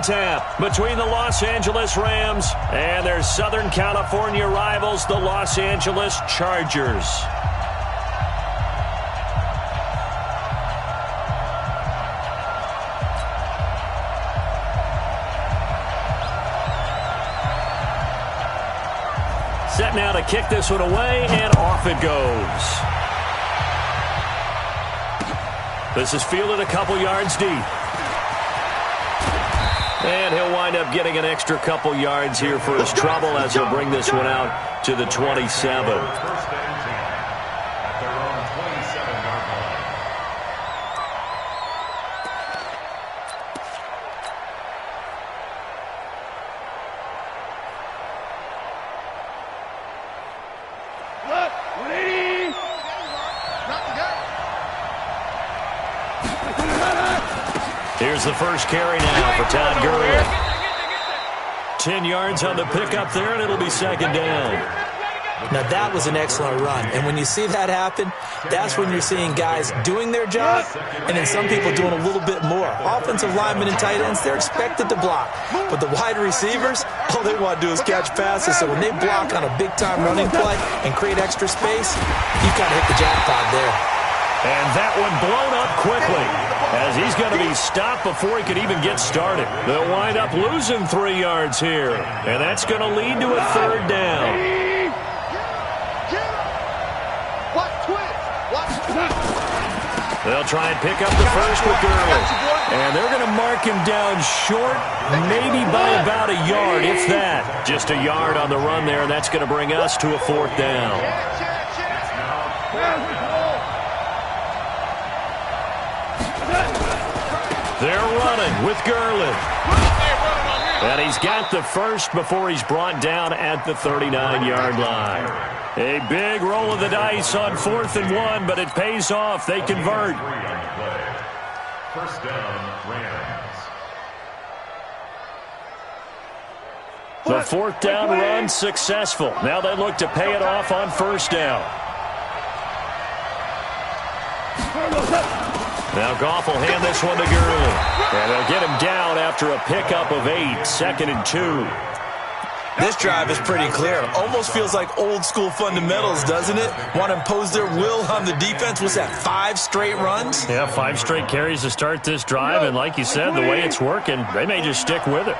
on tap between the Los Angeles Rams and their Southern California rivals, the Los Angeles Chargers. Set now to kick this one away, and off it goes. This is fielded a couple yards deep. And he'll wind up getting an extra couple yards here for his trouble as he'll bring this one out to the 27. Here's the first carry now for Todd Gurley. 10 yards on the pickup there, and it'll be second down. Now, that was an excellent run. And when you see that happen, that's when you're seeing guys doing their job and then some people doing a little bit more. Offensive linemen and tight ends, they're expected to block. But the wide receivers, all they want to do is catch passes. So when they block on a big-time running play and create extra space, you've got to hit the jackpot there. And that one blown up quickly as he's going to be stopped before he could even get started. They'll wind up losing 3 yards here, and that's going to lead to a third down. They'll try and pick up the first with Gurley. And they're going to mark him down short, maybe by about a yard, if that. Just a yard on the run there, and that's going to bring us to a fourth down. They're running with Gurley. And he's got the first before he's brought down at the 39-yard line. A big roll of the dice on 4th and 1, but it pays off. They convert. First down, Rams. The 4th down run successful. Now they look to pay it off on first down. Now Goff will hand this one to Gurley. And they'll get him down after a pickup of 8, 2nd and 2. This drive is pretty clear. Almost feels like old-school fundamentals, doesn't it? Want to impose their will on the defense. Was that 5 straight runs? Yeah, 5 straight carries to start this drive. And like you said, the way it's working, they may just stick with it.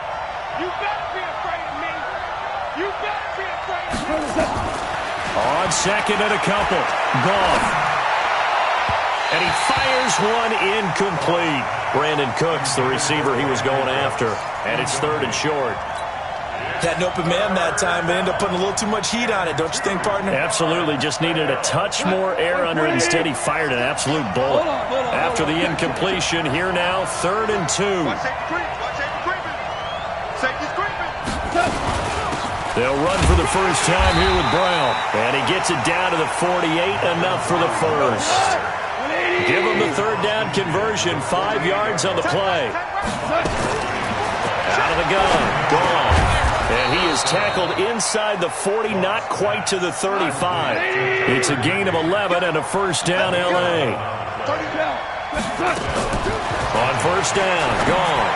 You better be afraid of me. You better be afraid of me. On 2nd and a couple. Goff. And he fires one incomplete. Brandon Cooks, the receiver he was going after. And it's 3rd and short. Had an open man that time, but ended up putting a little too much heat on it, don't you think, partner? Absolutely. Just needed a touch more air under it. Instead, he fired an absolute bullet. After the incompletion, here now, 3rd and 2. They'll run for the first time here with Brown. And he gets it down to the 48, enough for the first. Give him the 3rd down conversion, 5 yards on the play. Out of the gun, gone. And he is tackled inside the 40, not quite to the 35. It's a gain of 11 and a first down, L.A. On first down, gone.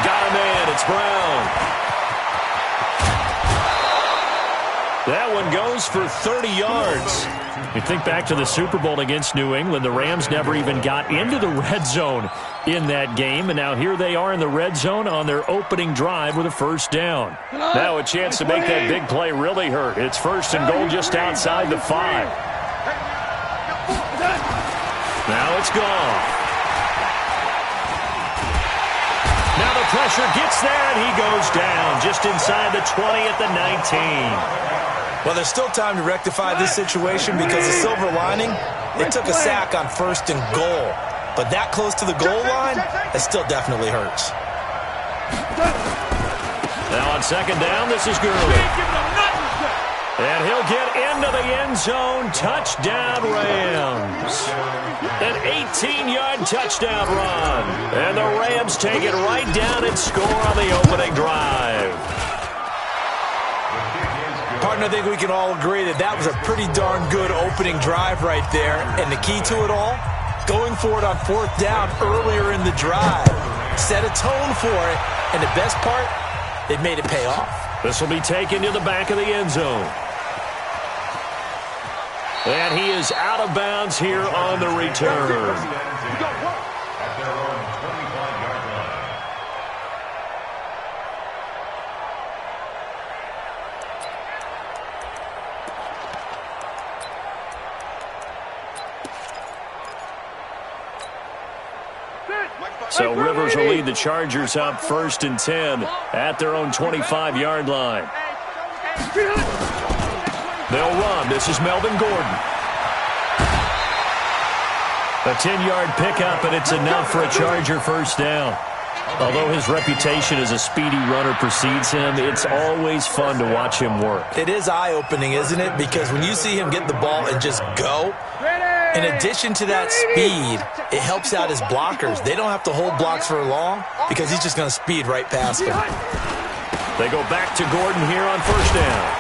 Got a man, it's Brown. That one goes for 30 yards. You think back to the Super Bowl against New England, the Rams never even got into the red zone in that game, and now here they are in the red zone on their opening drive with a first down. Now a chance to make that big play really hurt. It's 1st and goal just outside the 5. Now it's gone. Now the pressure gets there, and he goes down just inside the 20 at the 19. Well, there's still time to rectify this situation because the silver lining, they took a sack on 1st and goal. But that close to the goal line, it still definitely hurts. Now on 2nd down, this is Gurley. And he'll get into the end zone. Touchdown, Rams. An 18-yard touchdown run. And the Rams take it right down and score on the opening drive. Partner, I think we can all agree that that was a pretty darn good opening drive right there. And the key to it all, going for it on 4th down earlier in the drive. set a tone for it, and the best part, they've made it pay off. This will be taken to the back of the end zone. And he is out of bounds here on the return. So Rivers will lead the Chargers up 1st and 10 at their own 25-yard line. They'll run. This is Melvin Gordon. A 10-yard pickup, and it's enough for a Charger first down. Although his reputation as a speedy runner precedes him, it's always fun to watch him work. It is eye-opening, isn't it? Because when you see him get the ball and just go, in addition to that speed, it helps out his blockers. They don't have to hold blocks for long because he's just going to speed right past them. They go back to Gordon here on first down.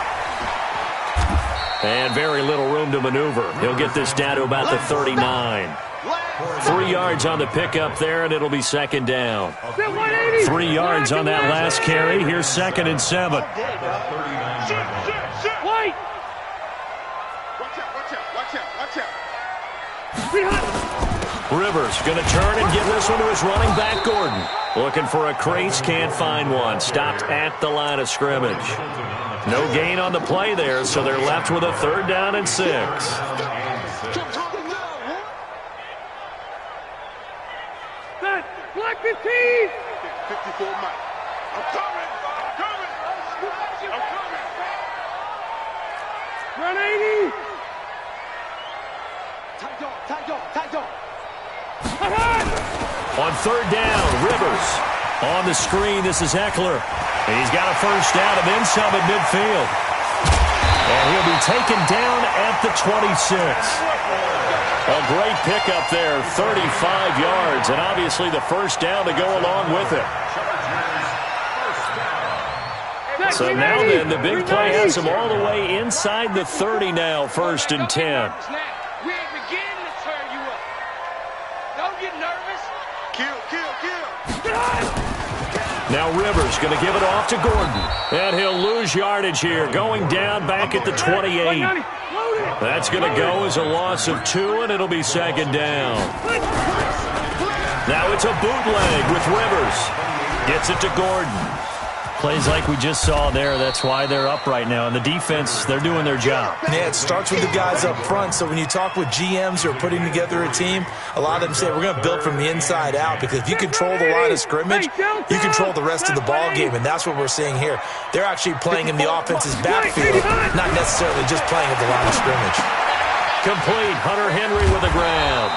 And very little room to maneuver. He'll get this down to about the 39. 3 yards on the pickup there, and it'll be second down. 3 yards on that last carry. Here's 2nd and 7. Rivers going to turn and give this one to his running back, Gordon. Looking for a crease, can't find one. Stopped at the line of scrimmage. No gain on the play there, so they're left with a 3rd down and 6. Black 15! 54 Mike. I'm coming! I'm coming! Run 80! Tight dog! On 3rd down, Rivers. On the screen, this is Eckler. And he's got a first down and then some at midfield. And he'll be taken down at the 26. A great pickup there, 35 yards, and obviously the first down to go along with it. So now then, the big play has him all the way inside the 30 now, 1st and 10. We ain't beginning to turn you up. Don't get nervous. Kill. Now Rivers going to give it off to Gordon. And he'll lose yardage here, going down back at the 28. That's going to go as a loss of 2, and it'll be 2nd down. Now it's a bootleg with Rivers. Gets it to Gordon. Plays like we just saw there. That's why they're up right now. And the defense, they're doing their job. Yeah, it starts with the guys up front. So when you talk with GMs who are putting together a team, a lot of them say we're going to build from the inside out, because if you control the line of scrimmage, you control the rest of the ball game, and that's what we're seeing here. They're actually playing in the offense's backfield, not necessarily just playing at the line of scrimmage. Complete. Hunter Henry with the grab.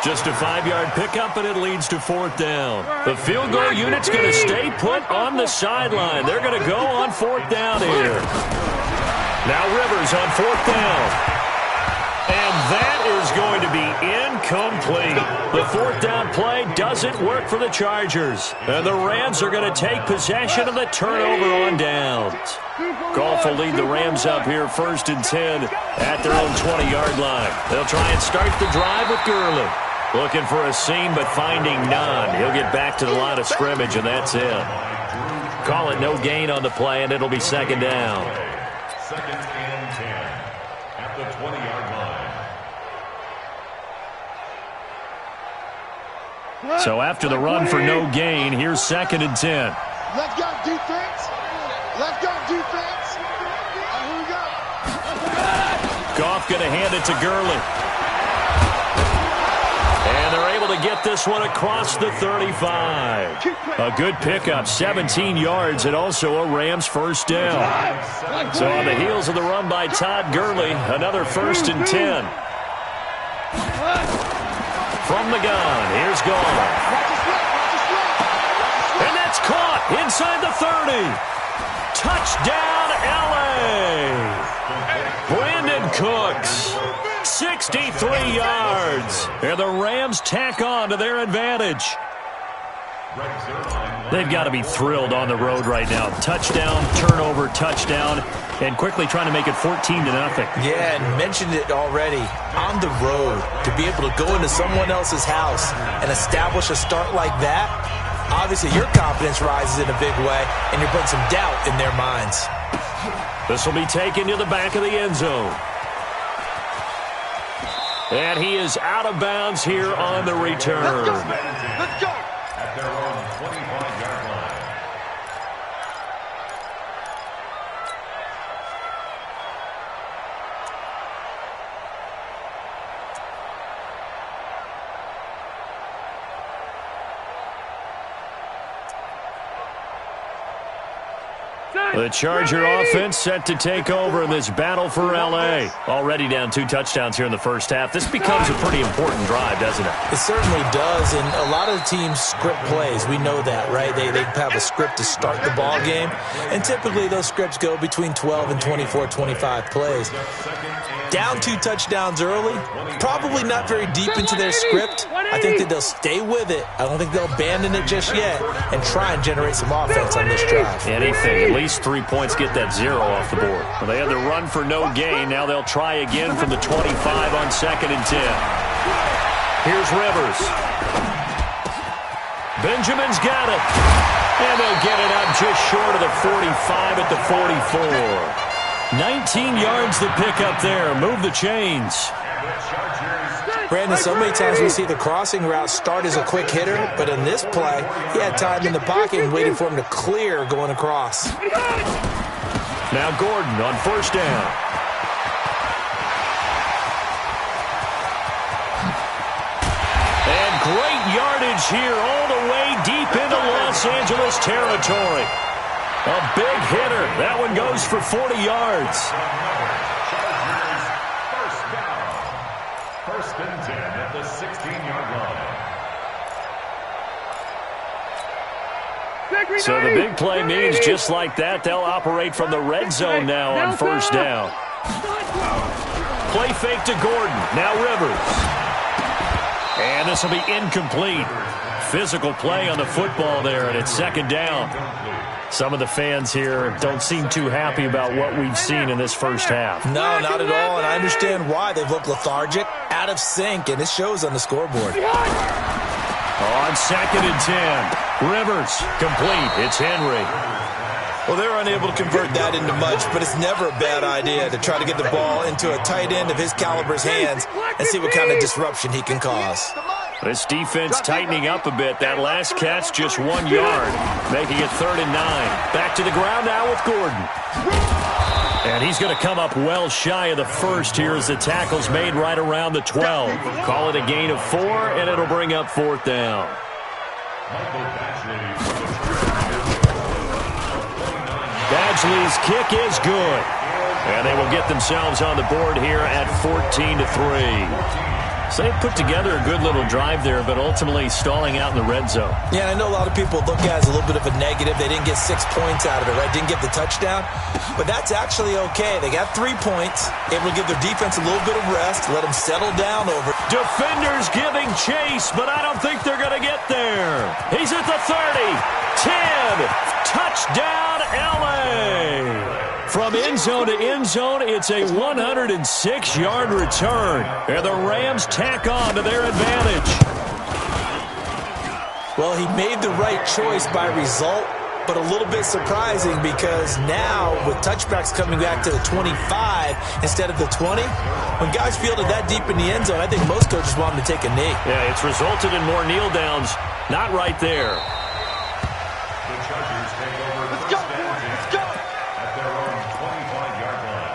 Just a 5-yard pickup, and it leads to 4th down. The field goal unit's going to stay put on the sideline. They're going to go on 4th down here. Now Rivers on 4th down. And that is going to be incomplete. The 4th down play doesn't work for the Chargers. And the Rams are going to take possession of the turnover on downs. Goff will lead the Rams up here 1st and 10 at their own 20-yard line. They'll try and start the drive with Gurley. Looking for a seam, but finding none. He'll get back to the line of scrimmage, and that's it. Call it no gain on the play, and it'll be 2nd down. 2nd and 10 at the 20-yard line. So after the run for no gain, here's 2nd and 10. Let's go, defense. Let's go, defense. Here we go. Goff going to hand it to Gurley. And they're able to get this one across the 35. A good pickup, 17 yards, and also a Rams first down. So on the heels of the run by Todd Gurley, another 1st and 10. From the gun, here's Goff. And that's caught inside the 30. Touchdown, L.A. Brandon Cooks. 63 yards. And the Rams tack on to their advantage. They've got to be thrilled on the road right now. Touchdown, turnover, touchdown, and quickly trying to make it 14-0. Yeah, and mentioned it already. On the road, to be able to go into someone else's house and establish a start like that, Obviously, your confidence rises in a big way, and you're putting some doubt in their minds. This will be taken to the back of the end zone. And he is out of bounds here on the return. Let's go. At their own 25-yard line. The Charger offense set to take over in this battle for L.A. Already down 2 touchdowns here in the first half. This becomes a pretty important drive, doesn't it? It certainly does, and a lot of the teams script plays. We know that, right? They have a script to start the ball game, and typically those scripts go between 12 and 24, 25 plays. Down 2 touchdowns early, probably not very deep into their script. I think that they'll stay with it. I don't think they'll abandon it just yet and try and generate some offense on this drive. Anything, at least 3 points, get that 0 off the board. Well, they had the run for no gain. Now they'll try again from the 25 on 2nd and 10. Here's Rivers. Benjamin's got it. And they'll get it up just short of the 45 at the 44. 19 yards to pick up there. Move the chains. Brandon, so many times we see the crossing route start as a quick hitter, but in this play, he had time in the pocket and waited for him to clear going across. Now Gordon on 1st down. And great yardage here all the way deep into Los Angeles territory. A big hitter. That one goes for 40 yards. First and 10 at the 16-yard line. So the big play means just like that, they'll operate from the red zone now on 1st down. Play fake to Gordon. Now Rivers. And this will be incomplete. Physical play on the football there, and it's 2nd down. Some of the fans here don't seem too happy about what we've seen in this first half. No, not at all, and I understand why. They've looked lethargic, out of sync, and it shows on the scoreboard. On 2nd and 10, Rivers complete. It's Henry. Well, they're unable to convert that into much, but it's never a bad idea to try to get the ball into a tight end of his caliber's hands and see what kind of disruption he can cause. This defense tightening up a bit. That last catch just 1 yard, making it 3rd and 9. Back to the ground now with Gordon. And he's going to come up well shy of the first here as the tackle's made right around the 12. Call it a gain of 4, and it'll bring up 4th down. Badgley's kick is good. And they will get themselves on the board here at 14-3. So they put together a good little drive there, but ultimately stalling out in the red zone. Yeah, and I know a lot of people look at it as a little bit of a negative. They didn't get 6 points out of it, right? Didn't get the touchdown. But that's actually okay. They got 3 points, able to give their defense a little bit of rest, let them settle down over. Defenders giving chase, but I don't think they're going to get there. He's at the 30, 10, touchdown L.A. From end zone to end zone, it's a 106-yard return. And the Rams tack on to their advantage. Well, he made the right choice by result, but a little bit surprising because now with touchbacks coming back to the 25 instead of the 20, when guys fielded that deep in the end zone, I think most coaches want them to take a knee. Yeah, it's resulted in more kneel downs. Not right there. The Chargers take over. Let's go, boys. Let's go. At their own 25-yard line.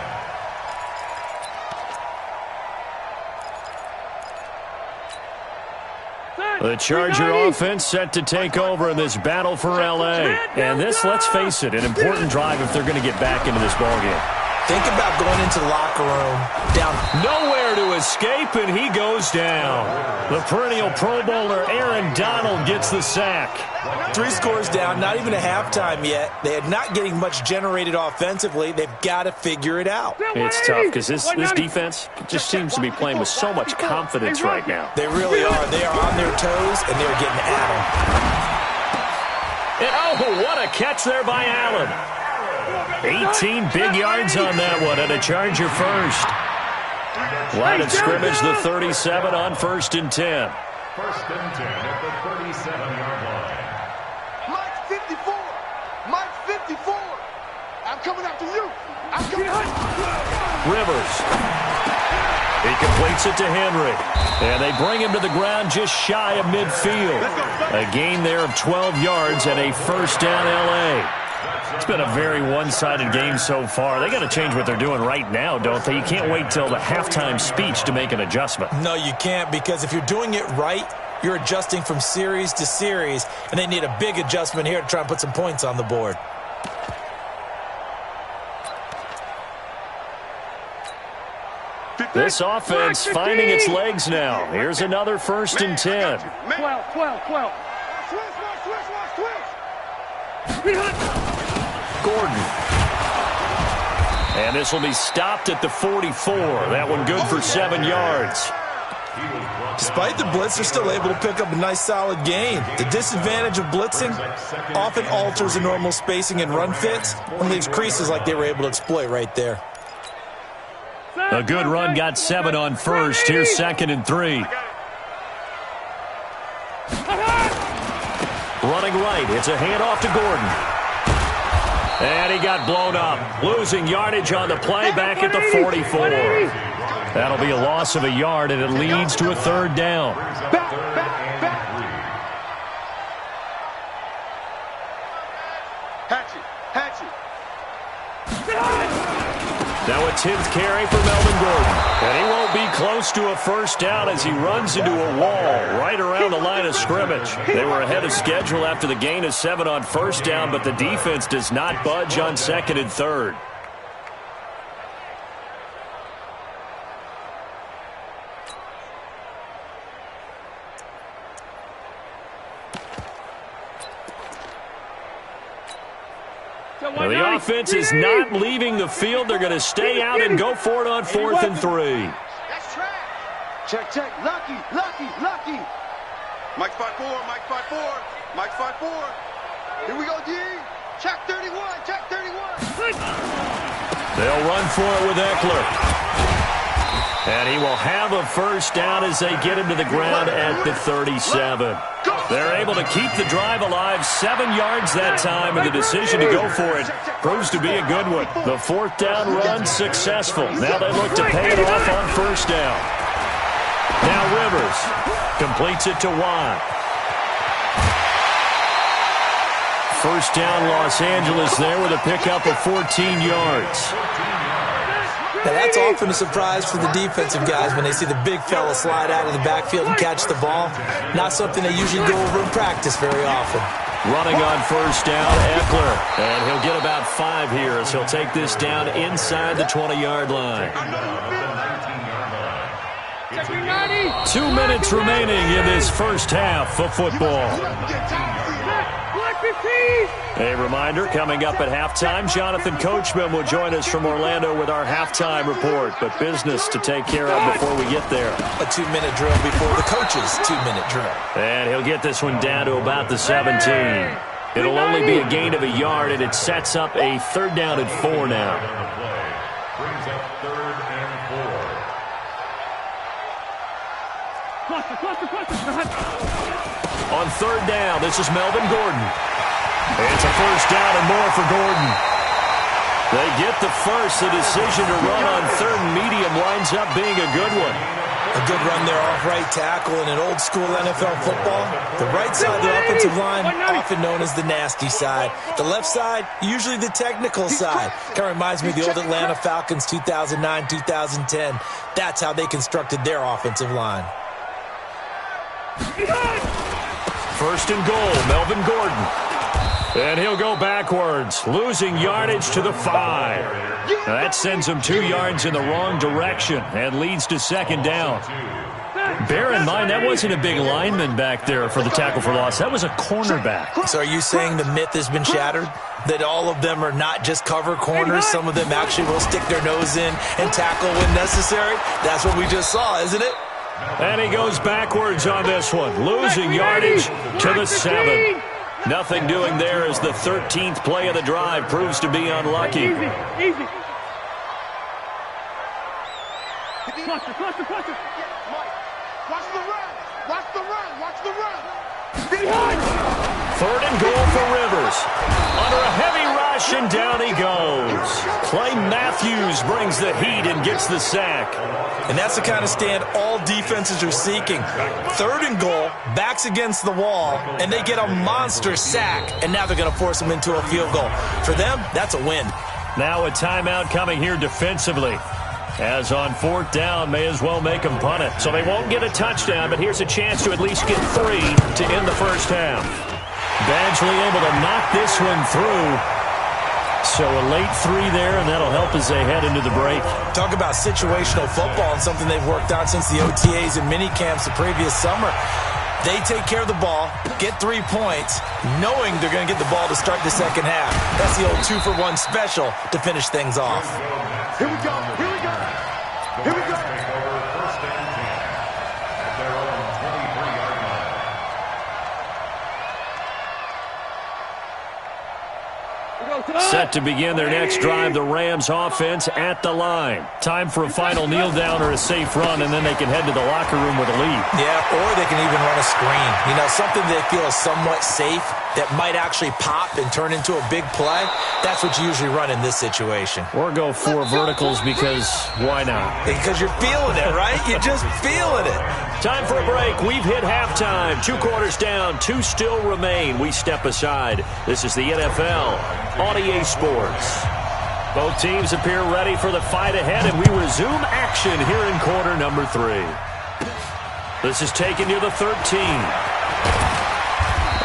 The Charger offense set to take over in this battle for L.A. And this, let's face it, an important drive if they're going to get back into this ballgame. Think about going into the locker room down. Nowhere to escape, and he goes down. The perennial Pro Bowler Aaron Donald gets the sack. 3 scores down, not even a halftime yet. They are not getting much generated offensively. They've got to figure it out. It's tough because this defense just seems to be playing with so much confidence right now. They really are. They are on their toes, and they're getting at them. And oh, what a catch there by Allen. 18 big yards on that one, and a Charger first. Line of scrimmage, the 37 on 1st and 10. 1st and 10 at the 37-yard line. Rivers. He completes it to Henry. And they bring him to the ground just shy of midfield. A gain there of 12 yards and a first down L.A. It's been a very one-sided game so far. They got to change what they're doing right now, don't they? You can't wait till the halftime speech to make an adjustment. No, you can't, because if you're doing it right, you're adjusting from series to series, and they need a big adjustment here to try and put some points on the board. This offense finding its legs now. Here's another 1st and 10. 12. Gordon. And this will be stopped at the 44. That one good for 7 yards. Despite the blitz, they're still able to pick up a nice solid gain. The disadvantage of blitzing often alters the normal spacing and run fits and leaves creases like they were able to exploit right there. A good run got 7 on 1st. Here's 2nd and 3. Running right. It's a handoff to Gordon. And he got blown up. Losing yardage on the play back at the 44. That'll be a loss of a yard, and it leads to a 3rd down. Now a 10th carry for Melvin Gordon. And he won't be close to a first down as he runs into a wall right around the line of scrimmage. They were ahead of schedule after the gain of 7 on first down, but the defense does not budge on 2nd and 3rd. Well, the offense is not leaving the field. They're going to stay out and go for it on 4th and 3. Check. Lucky. Mike 5-4. Mike 5-4. Here we go, D. Check 31. They'll run for it with Eckler. And he will have a first down as they get him to the ground at the 37. They're able to keep the drive alive, 7 yards that time, and the decision to go for it proves to be a good one. The 4th down run successful. Now they look to pay it off on first down. Now Rivers completes it to Watt. First down Los Angeles there with a pickup of 14 yards. Now that's often a surprise for the defensive guys when they see the big fella slide out of the backfield and catch the ball. Not something they usually go over in practice very often. Running on first down, Eckler. And he'll get about 5 here as he'll take this down inside the 20-yard line. 2 minutes remaining in this first half of football. A reminder, coming up at halftime, Jonathan Coachman will join us from Orlando with our halftime report, but business to take care of before we get there. A 2-minute drill before the coach's 2-minute drill. And he'll get this one down to about the 17. It'll only be a gain of a yard, and it sets up a 3rd down and 4 now. Brings up 3rd and 4. On 3rd down, this is Melvin Gordon. It's a first down and more for Gordon. They get the first. The decision to run on 3rd and medium winds up being a good one. A good run there off right tackle in an old school NFL football. The right side of the offensive line, often known as the nasty side. The left side, usually the technical side. Kind of reminds me of the old Atlanta Falcons 2009, 2010. That's how they constructed their offensive line. 1st and goal, Melvin Gordon. And he'll go backwards, losing yardage to the 5. Now that sends him 2 yards in the wrong direction and leads to 2nd down. Bear in mind, that wasn't a big lineman back there for the tackle for loss. That was a cornerback. So are you saying the myth has been shattered? That all of them are not just cover corners? Some of them actually will stick their nose in and tackle when necessary? That's what we just saw, isn't it? And he goes backwards on this one, losing yardage to the 7. Nothing doing there as the 13th play of the drive proves to be unlucky. Easy. Watch the run. 3rd and goal for Rivers. Under a heavy rush, and down he goes. Clay Matthews Matthews brings the heat and gets the sack. And that's the kind of stand all defenses are seeking. 3rd and goal, backs against the wall, and they get a monster sack, and now they're going to force them into a field goal. For them, that's a win. Now a timeout coming here defensively. As on 4th down, may as well make them punt it. So they won't get a touchdown, but here's a chance to at least get 3 to end the first half. Badgley able to knock this one through. So a late 3 there, and that'll help as they head into the break. Talk about situational football and something they've worked on since the OTAs and mini camps the previous summer. They take care of the ball, get 3 points, knowing they're going to get the ball to start the second half. That's the old 2-for-1 special to finish things off. Here we go. Here we go. Here we go. First and 10 at their own 23-yard line. Set to begin their next drive, the Rams offense at the line. Time for a final kneel down or a safe run, and then they can head to the locker room with a lead. Yeah, or they can even run a screen. You know, something they feel is somewhat safe that might actually pop and turn into a big play. That's what you usually run in this situation. Or go 4 verticals because why not? Because you're feeling it, right? You're just feeling it. Time for a break. We've hit halftime. 2 quarters down. 2 still remain. We step aside. This is the NFL on EA Sports. Both teams appear ready for the fight ahead, and we resume action here in quarter number 3. This is taken near the 13.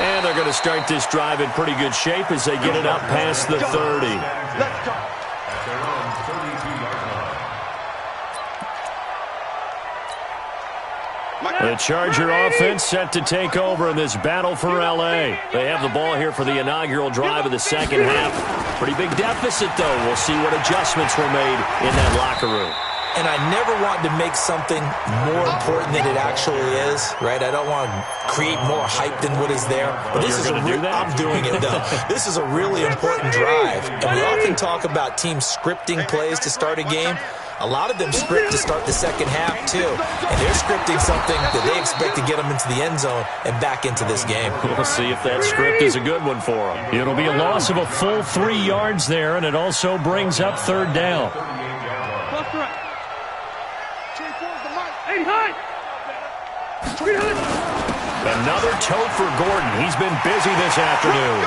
And they're going to start this drive in pretty good shape as they get it up past the 30. Let's go. At their own 32-yard line. The Charger offense set to take over in this battle for L.A. They have the ball here for the inaugural drive of the second half. Pretty big deficit, though. We'll see what adjustments were made in that locker room. And I never want to make something more important than it actually is, right? I don't want to create more hype than what is there. But this is I'm doing it, though. This is a really important drive. And we often talk about teams scripting plays to start a game. A lot of them script to start the second half, too. And they're scripting something that they expect to get them into the end zone and back into this game. We'll see if that script is a good one for them. It'll be a loss of a full 3 yards there, and it also brings up 3rd down. Another toe for Gordon. He's been busy this afternoon.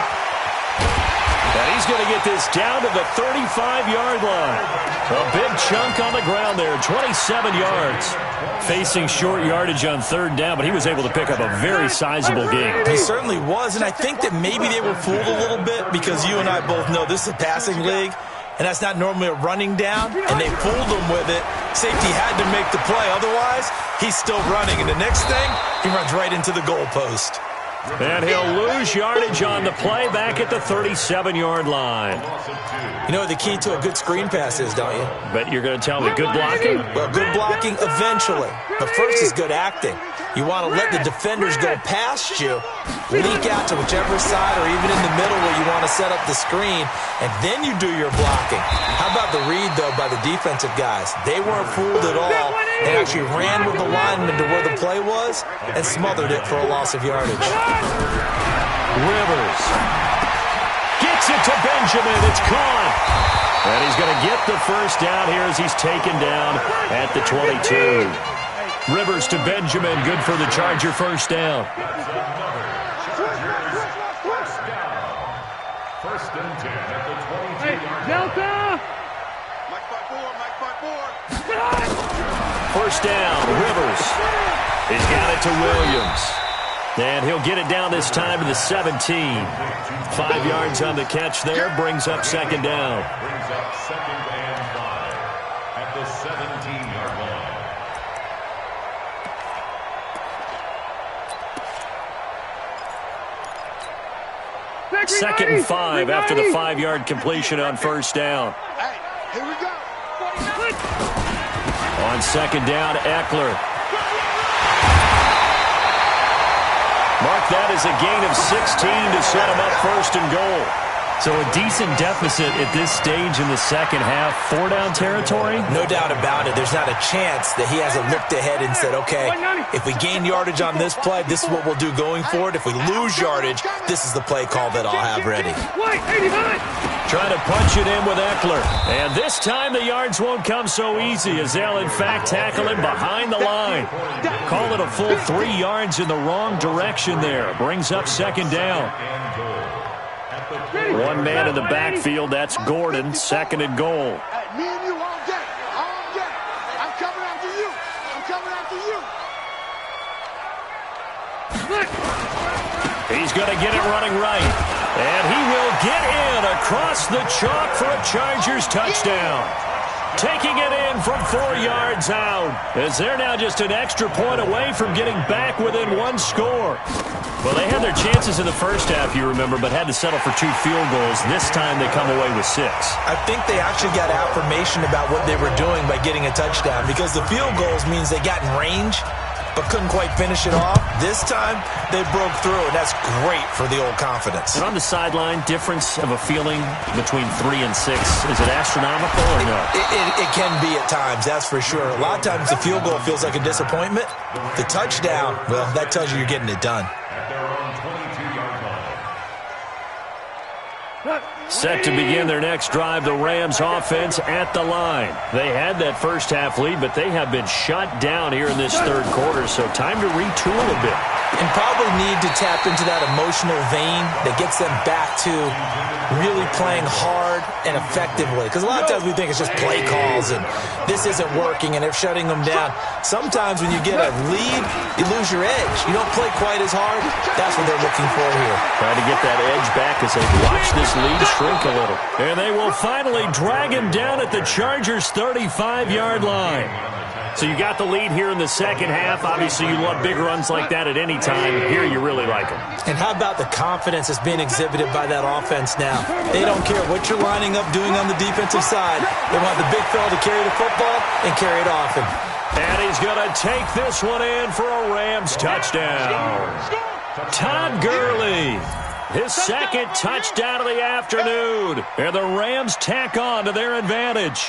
And he's going to get this down to the 35-yard line. A big chunk on the ground there, 27 yards. Facing short yardage on 3rd down, but he was able to pick up a very sizable gain. He certainly was, and I think that maybe they were fooled a little bit because you and I both know this is a passing league, and that's not normally a running down, and they fooled him with it. Safety had to make the play. Otherwise, he's still running, and the next thing, he runs right into the goalpost. And he'll lose yardage on the play back at the 37-yard line. You know what the key to a good screen pass is, don't you? Bet you're going to tell me good blocking? Well, good blocking eventually. But first is good acting. You want to let the defenders go past you, leak out to whichever side or even in the middle where you want to set up the screen, and then you do your blocking. How about the read, though, by the defensive guys? They weren't fooled at all. They actually ran with the lineman to where the play was and smothered it for a loss of yardage. Rivers gets it to Benjamin. It's caught. And he's going to get the first down here as he's taken down at the 22. Rivers to Benjamin. Good for the Charger first down. First and 10 at the 22-yard line. Delta! First down, Rivers. He's got it to Williams. And he'll get it down this time to the 17. 5 yards on the catch there, brings up 2nd down. Brings up 2nd and 5 at the 17-yard line. Second and 5 after the 5-yard completion on first down. Hey, here we go. On 2nd down, Eckler. Mark that as a gain of 16 to set him up 1st and goal. So a decent deficit at this stage in the second half. 4-down territory? No doubt about it. There's not a chance that he hasn't looked ahead and said, okay, if we gain yardage on this play, this is what we'll do going forward. If we lose yardage, this is the play call that I'll have ready. Trying to punch it in with Eckler. And this time the yards won't come so easy as they'll, in fact, tackle him behind the line. Call it a full 3 yards in the wrong direction there. Brings up second down. One man in the backfield, that's Gordon, second and goal. Me and you all day. All day. I'm coming after you. I'm coming after you. He's going to get it running right. And he will get in across the chalk for a Chargers touchdown. Taking it in from 4 yards out, as they're now just an extra point away from getting back within 1 score. Well, they had their chances in the first half, you remember, but had to settle for 2 field goals. This time they come away with 6. I think they actually got affirmation about what they were doing by getting a touchdown, because the field goals means they got in range but couldn't quite finish it off. This time, they broke through, and that's great for the old confidence. And on the sideline, difference of a feeling between 3 and 6, is it astronomical or no? It can be at times, that's for sure. A lot of times the field goal feels like a disappointment. The touchdown, well, that tells you you're getting it done. At their own 22-yard line. Set to begin their next drive, the Rams offense at the line. They had that first half lead, but they have been shut down here in this third quarter, so time to retool a bit. And probably need to tap into that emotional vein that gets them back to really playing hard and effectively. Because a lot of times we think it's just play calls and this isn't working and they're shutting them down. Sometimes when you get a lead, you lose your edge. You don't play quite as hard. That's what they're looking for here. Trying to get that edge back as they watch this lead shrink a little. And they will finally drag him down at the Chargers' 35-yard line. So you got the lead here in the second half. Obviously, you love big runs like that at any time. Here, you really like them. And how about the confidence that's being exhibited by that offense now? They don't care what you're lining up doing on the defensive side. They want the big fella to carry the football and carry it often. And he's going to take this one in for a Rams touchdown. Todd Gurley, his second touchdown of the afternoon. And the Rams tack on to their advantage.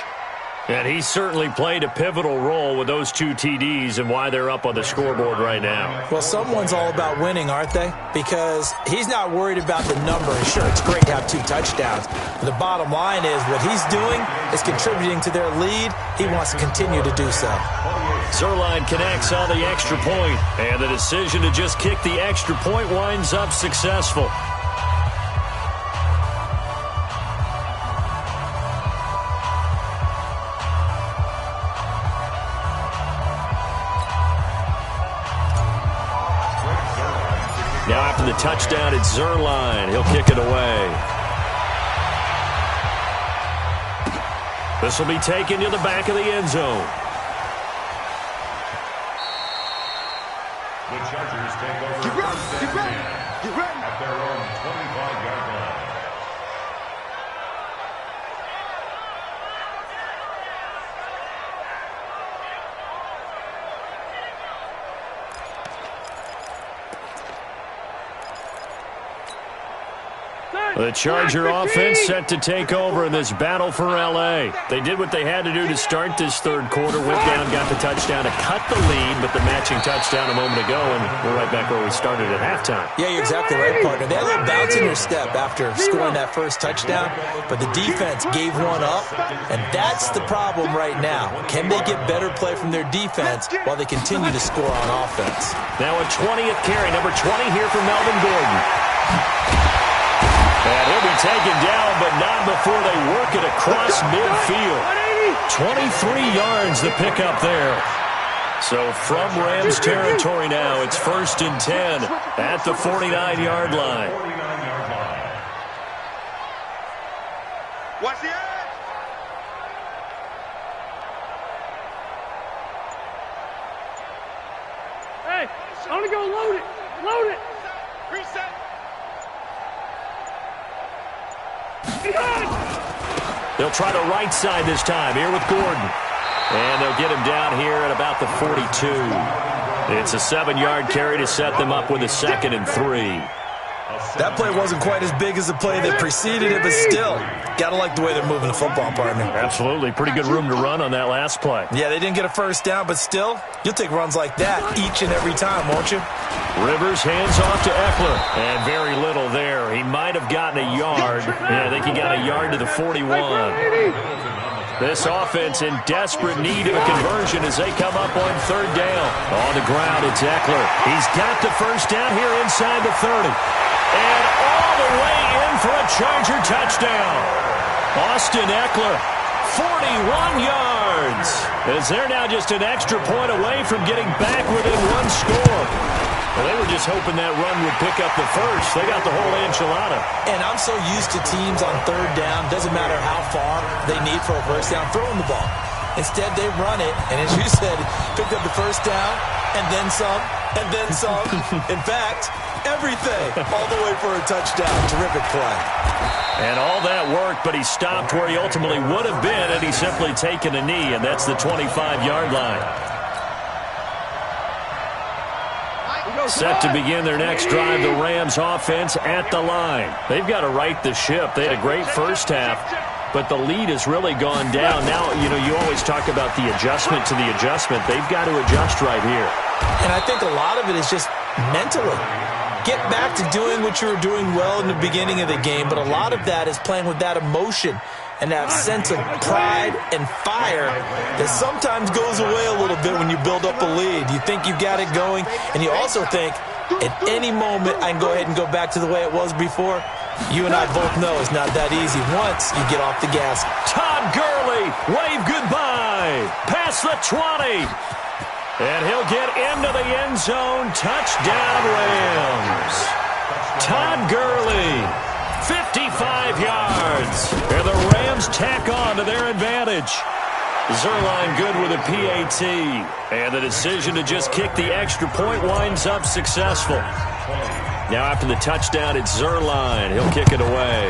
And he certainly played a pivotal role with those 2 TDs and why they're up on the scoreboard right now. Well, someone's all about winning, aren't they? Because he's not worried about the number. And sure, it's great to have 2 touchdowns. But the bottom line is what he's doing is contributing to their lead. He wants to continue to do so. Zuerlein connects on the extra point, and the decision to just kick the extra point winds up successful. Now after the touchdown, it's Zuerlein. He'll kick it away. This will be taken to the back of the end zone. The Chargers take over first and 10 at their own 25-yard line. The Charger offense set to take over in this battle for L.A. They did what they had to do to start this third quarter. Went down, got the touchdown to cut the lead, but the matching touchdown a moment ago, and we're right back where we started at halftime. Yeah, you're exactly right, partner. They had a little bounce in their step after scoring that first touchdown, but the defense gave one up, and that's the problem right now. Can they get better play from their defense while they continue to score on offense? Now a 20th carry, number 20 here for Melvin Gordon. And he'll be taken down, but not before they work it across midfield. 23 yards the pickup there. So from Rams territory now, it's 1st and 10 at the 49-yard line. Watch the edge. Hey, only go load it. Load it. Reset. They'll try the right side this time here with Gordon. And they'll get him down here at about the 42. It's a 7-yard carry to set them up with a 2nd and 3. That play wasn't quite as big as the play that preceded it, but still, got to like the way they're moving the football, partner. Absolutely. Pretty good room to run on that last play. Yeah, they didn't get a first down, but still, you'll take runs like that each and every time, won't you? Rivers hands off to Eckler. And very little there. He might have gotten a yard. Yeah, I think he got a yard to the 41. This offense in desperate need of a conversion as they come up on third down. On the ground, it's Eckler. He's got the first down here inside the 30. And all the way in for a Charger touchdown. Austin Eckler, 41 yards. As they're now just an extra point away from getting back within one score. Well, they were just hoping that run would pick up the first. They got the whole enchilada. And I'm so used to teams on third down, doesn't matter how far they need for a first down, throwing the ball. Instead, they run it, and as you said, picked up the first down, and then some, and then some. In fact, everything, all the way for a touchdown. Terrific play. And all that worked, but he stopped where he ultimately would have been had he simply taken a knee, and that's the 25-yard line. Set to begin their next drive, the Rams offense at the line. They've got to right the ship. They had a great first half, but the lead has really gone down. Now, you always talk about the adjustment to the adjustment. They've got to adjust right here. And I think a lot of it is just mentally. Get back to doing what you were doing well in the beginning of the game, but a lot of that is playing with that emotion and that sense of pride and fire that sometimes goes away a little bit when you build up a lead. You think you've got it going, and you also think, at any moment, I can go ahead and go back to the way it was before. You and I both know it's not that easy once you get off the gas. Todd Gurley, wave goodbye. Past the 20. And he'll get into the end zone. Touchdown, Rams. Todd Gurley, 55 yards. And the Rams tack on to their advantage. Zuerlein good with a PAT. And the decision to just kick the extra point winds up successful. Now after the touchdown, it's Zuerlein. He'll kick it away.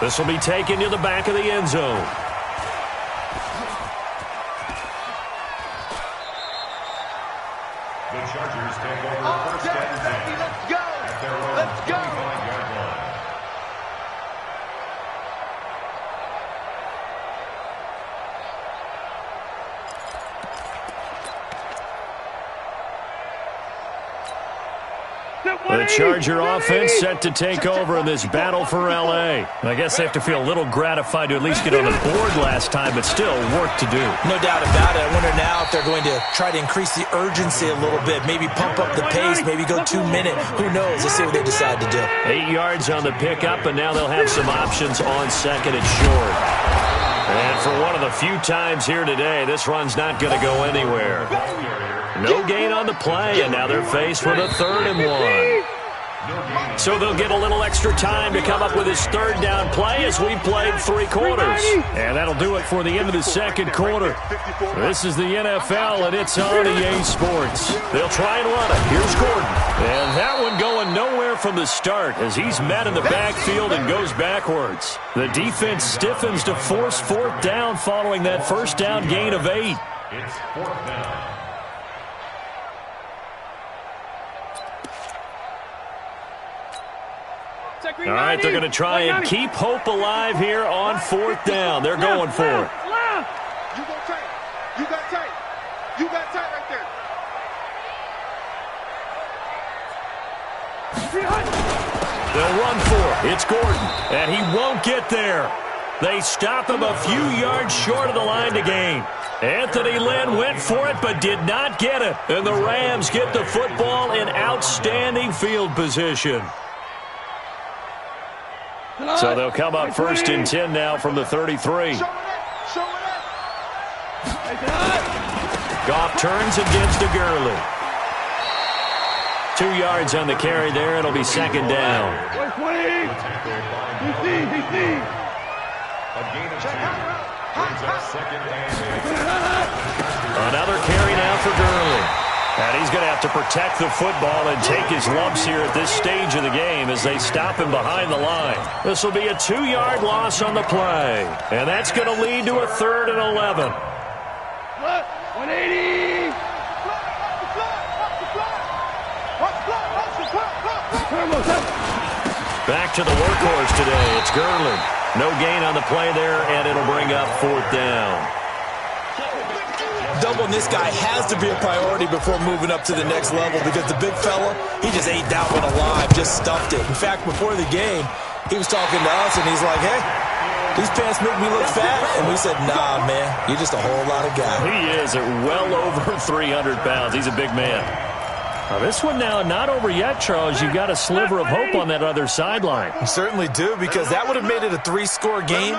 This will be taken to the back of the end zone. The Chargers take over first and 10. Let's go. At their own Let's go. 25-yard line. The Charger offense set to take over in this battle for L.A. I guess they have to feel a little gratified to at least get on the board last time, but still work to do. No doubt about it. I wonder now if they're going to try to increase the urgency a little bit, maybe pump up the pace, maybe go 2 minute. Who knows? Let's see what they decide to do. 8 yards on the pickup, and now they'll have some options on second and short. And for one of the few times here today, this run's not going to go anywhere. No gain on the play, and now they're faced with a 3rd and 1. So they'll get a little extra time to come up with his third down play as we played 3 quarters. And that'll do it for the end of the second quarter. This is the NFL, and it's on EA Sports. They'll try and run it. Here's Gordon. And that one going nowhere from the start as he's met in the backfield and goes backwards. The defense stiffens to force 4th down following that first down gain of 8. It's 4th down. All right, they're going to try and keep hope alive here on 4th down. They're going for it. You go tight. You got tight. You got tight right there. They'll run for it. It's Gordon, and he won't get there. They stop him a few yards short of the line to gain. Anthony Lynn went for it but did not get it. And the Rams get the football in outstanding field position. So they'll come up 1st and 10 now from the 33. Goff turns and gives to Gurley. 2 yards on the carry there. It'll be 2nd down. Another carry now for Gurley. And he's going to have to protect the football and take his lumps here at this stage of the game as they stop him behind the line. This will be a 2-yard loss on the play. And that's going to lead to a 3rd and 11. 180. Back to the workhorse today. It's Gurley. No gain on the play there, and it'll bring up 4th down. Doubling this guy has to be a priority before moving up to the next level because the big fella, he just ate that one alive, just stuffed it. In fact, before the game, he was talking to us, and he's like, hey, these pants make me look fat. And we said, nah, man, you're just a whole lot of guy. He is at well over 300 pounds. He's a big man. Now, this one now not over yet, Charles. You've got a sliver of hope on that other sideline. You certainly do, because that would have made it a 3-score game,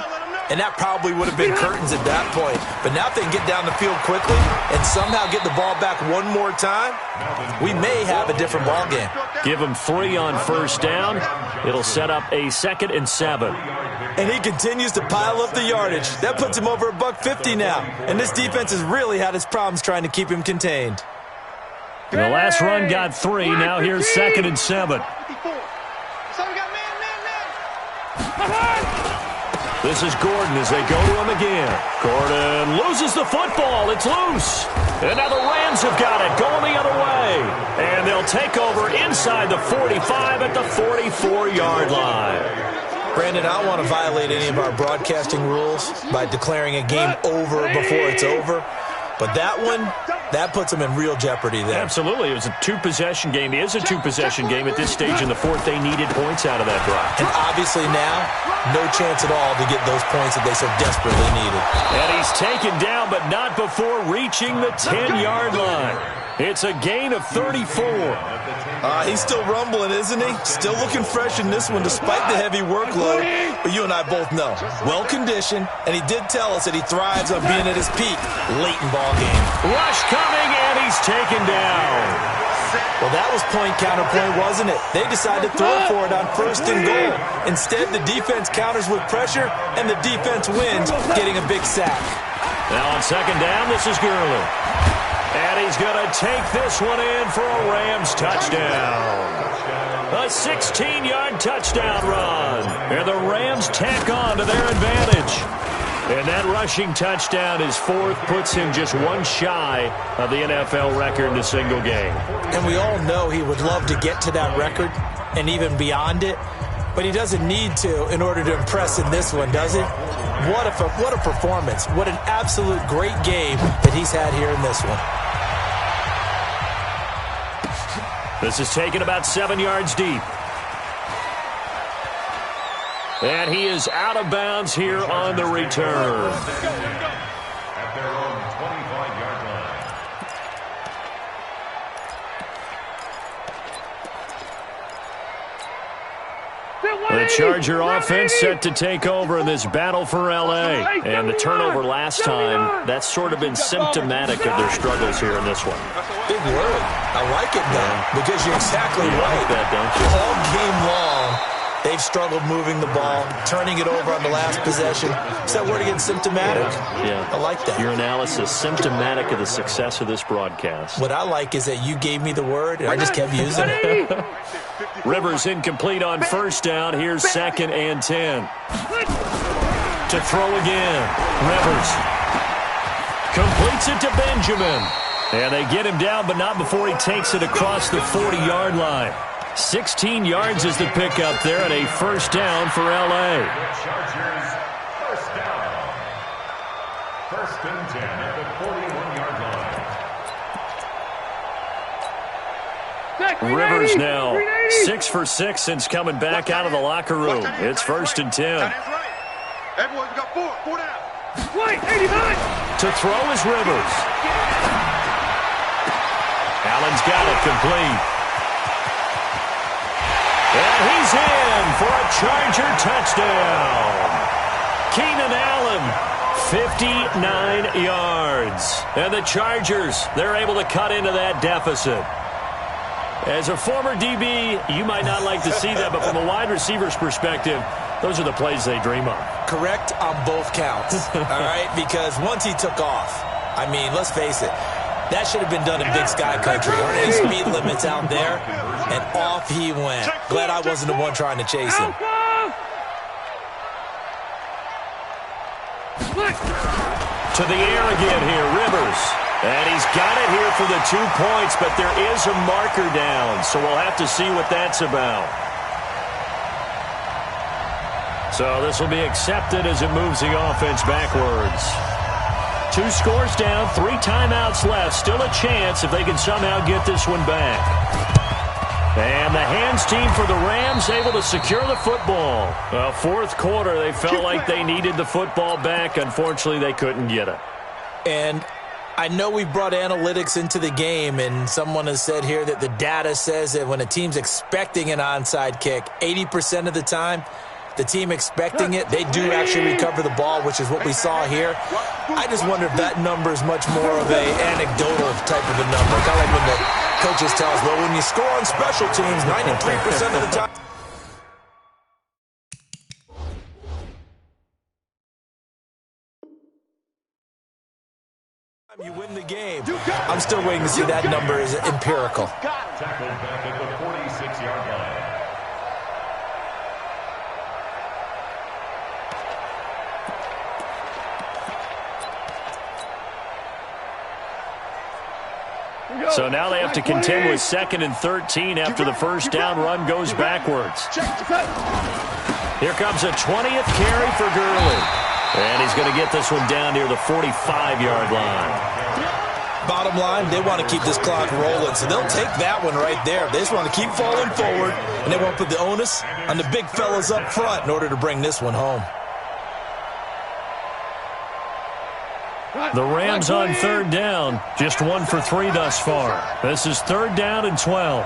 and that probably would have been curtains at that point. But now if they can get down the field quickly and somehow get the ball back one more time, we may have a different ball game. Give them 3 on 1st down. It'll set up a 2nd and 7. And he continues to pile up the yardage. That puts him over $150 now. And this defense has really had its problems trying to keep him contained. And the last run got 3. Now here's 2nd and 7. This is Gordon as they go to him again. Gordon loses the football. It's loose. And now the Rams have got it going the other way. And they'll take over inside the 45 at the 44-yard line. Brandon, I don't want to violate any of our broadcasting rules by declaring a game over before it's over. But that one, that puts them in real jeopardy there. Absolutely. It was a 2-possession game. It is a 2-possession game at this stage in the 4th. They needed points out of that drive. And obviously now, no chance at all to get those points that they so desperately needed. And he's taken down, but not before reaching the 10-yard line. It's a gain of 34. He's still rumbling, isn't he? Still looking fresh in this one despite the heavy workload. But you and I both know, well-conditioned, and he did tell us that he thrives on being at his peak late in ball game. Rush coming, and he's taken down. Well, that was point counterpoint, wasn't it? They decided to throw for it on 1st and goal. Instead, the defense counters with pressure, and the defense wins, getting a big sack. Now on 2nd down, this is Gurley. And he's going to take this one in for a Rams touchdown. A 16-yard touchdown run. And the Rams tack on to their advantage. And that rushing touchdown, his 4th, puts him just one shy of the NFL record in a single game. And we all know he would love to get to that record and even beyond it. But he doesn't need to in order to impress in this one, does it? What a performance. What an absolute great game that he's had here in this one. This is taken about 7 yards deep. And he is out of bounds here on the return. At their own 25-yard line. The Charger offense set to take over in this battle for L.A. And the turnover last time, that's sort of been symptomatic of their struggles here in this one. Big word. I like it, though, because you're exactly right. Like that, don't you? All game long, they've struggled moving the ball, turning it over on the last possession. Is that word again, symptomatic? Yeah. I like that. Your analysis, symptomatic of the success of this broadcast. What I like is that you gave me the word, and I just kept using it. Rivers incomplete on 1st down. Here's 2nd and 10. To throw again. Rivers completes it to Benjamin. And they get him down, but not before he takes it across the 40-yard line. 16 yards is the pickup there at a 1st down for L.A. Chargers, 1st down. 1st and 10 at the 41-yard line. Rivers now 6 for 6 since coming back out of the locker room. It's 1st and 10. Everyone's got 4 down. Wait, 89. To throw is Rivers. Allen's got it complete. And he's in for a Charger touchdown. Keenan Allen, 59 yards. And the Chargers, they're able to cut into that deficit. As a former DB, you might not like to see that, but from a wide receiver's perspective, those are the plays they dream of. Correct on both counts, all right? Because once he took off, I mean, let's face it, that should have been done in Big Sky Country. There aren't any speed limits out there, and off he went. Glad I wasn't the one trying to chase him. To the air again here, Rivers. And he's got it here for the 2 points, but there is a marker down, so we'll have to see what that's about. So this will be accepted as it moves the offense backwards. 2 scores down, 3 timeouts left. Still a chance if they can somehow get this one back. And the hands team for the Rams able to secure the football. Well, fourth quarter, they felt like they needed the football back. Unfortunately, they couldn't get it. And I know we brought analytics into the game, and someone has said here that the data says that when a team's expecting an onside kick, 80% of the time, the team expecting it, they do actually recover the ball, which is what we saw here. I just wonder if that number is much more of a anecdotal type of a number. Kind of like when the coaches tell us, well, when you score on special teams, 93% of the time. You win the game. I'm still waiting to see that number is empirical. Tackled back at the 46-yard line. So now they have to contend with 2nd and 13 after the first down run goes backwards. Here comes a 20th carry for Gurley. And he's going to get this one down near the 45-yard line. Bottom line, they want to keep this clock rolling, so they'll take that one right there. They just want to keep falling forward, and they want to put the onus on the big fellas up front in order to bring this one home. The Rams on 3rd down, just 1 for 3 thus far. This is 3rd down and 12.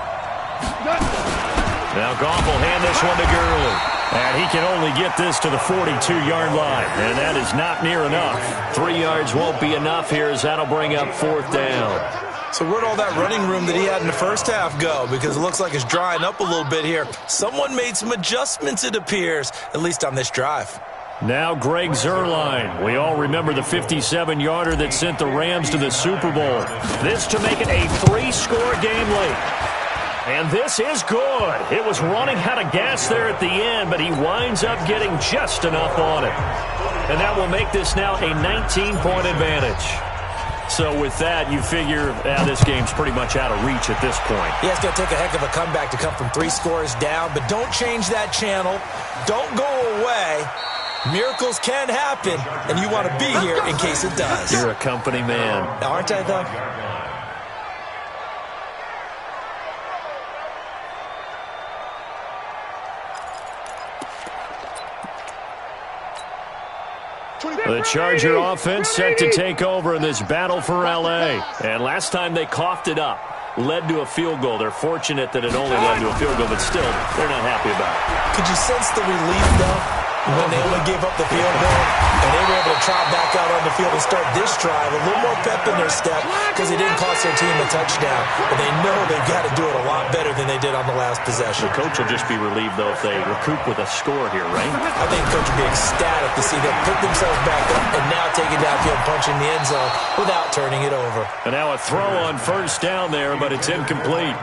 Now Goff will hand this one to Gurley. And he can only get this to the 42-yard line. And that is not near enough. 3 yards won't be enough here as that'll bring up 4th down. So where'd all that running room that he had in the first half go? Because it looks like it's drying up a little bit here. Someone made some adjustments, it appears, at least on this drive. Now Greg Zuerlein. We all remember the 57-yarder that sent the Rams to the Super Bowl. This to make it a 3-score game late. And this is good. It was running out of gas there at the end, but he winds up getting just enough on it. And that will make this now a 19-point advantage. So with that, you figure this game's pretty much out of reach at this point. Yeah, it's going to take a heck of a comeback to come from 3 scores down, but don't change that channel. Don't go away. Miracles can happen, and you want to be here in case it does. You're a company man. Aren't I, though? The Charger offense set to take over in this battle for L.A. And last time they coughed it up, led to a field goal. They're fortunate that it only led to a field goal, but still, they're not happy about it. Could you sense the relief, though, when they only gave up the field goal and they were able to trot back out on the field and start this drive, a little more pep in their step because it didn't cost their team a touchdown. But they know they've got to do it a lot better than they did on the last possession. The coach will just be relieved, though, if they recoup with a score here, right? I think the coach will be ecstatic to see them pick themselves back up and now take it downfield, punching the end zone without turning it over. And now a throw on first down there, but it's incomplete.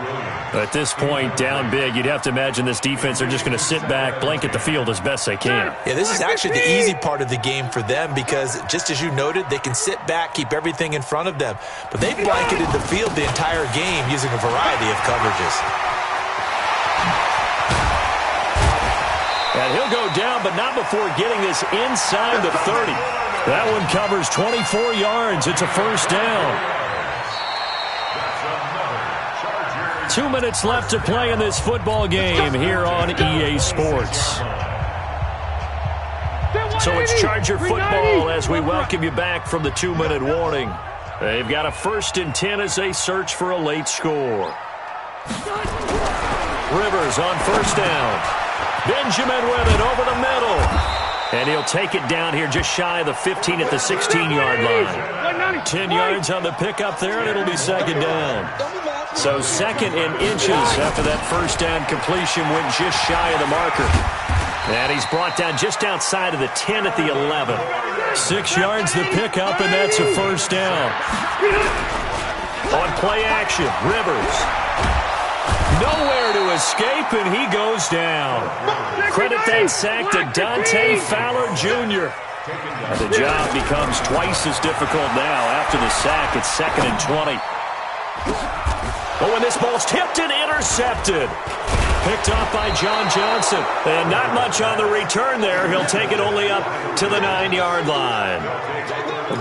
At this point, down big, you'd have to imagine this defense are just going to sit back, blanket the field as best they can. Yeah, this is actually the easy part of the game for them because, just as you noted, they can sit back, keep everything in front of them. But they blanketed the field the entire game using a variety of coverages. And he'll go down, but not before getting this inside the 30. That one covers 24 yards. It's a first down. 2 minutes left to play in this football game here on EA Sports. So it's Charger football as we welcome you back from the 2-minute warning. They've got a 1st and 10 as they search for a late score. Rivers on first down. Benjamin with it over the middle. And he'll take it down here just shy of the 15 at the 16-yard line. 10 yards on the pickup there, and it'll be 2nd down. So 2nd and inches after that first down completion went just shy of the marker. And he's brought down just outside of the 10 at the 11. 6 yards the pickup, and that's a first down. On play action, Rivers. Nowhere to escape, and he goes down. Credit that sack to Dante Fowler Jr. The job becomes twice as difficult now after the sack. It's 2nd and 20. Oh, and this ball's tipped and intercepted. Picked off by John Johnson. And not much on the return there. He'll take it only up to the 9-yard line.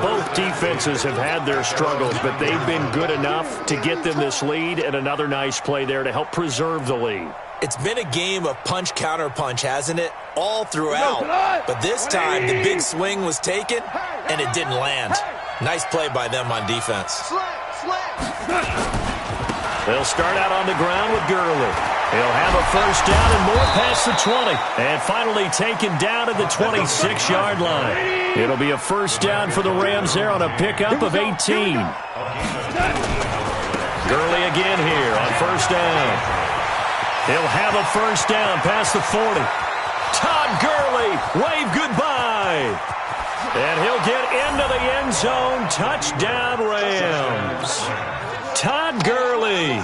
Both defenses have had their struggles, but they've been good enough to get them this lead, and another nice play there to help preserve the lead. It's been a game of punch-counter-punch, hasn't it? All throughout. But this time, the big swing was taken, and it didn't land. Nice play by them on defense. They'll start out on the ground with Gurley. He'll have a first down and more past the 20. And finally taken down at the 26-yard line. It'll be a first down for the Rams there on a pickup of 18. Gurley again here on first down. He'll have a first down past the 40. Todd Gurley, wave goodbye. And he'll get into the end zone. Touchdown, Rams. Todd Gurley,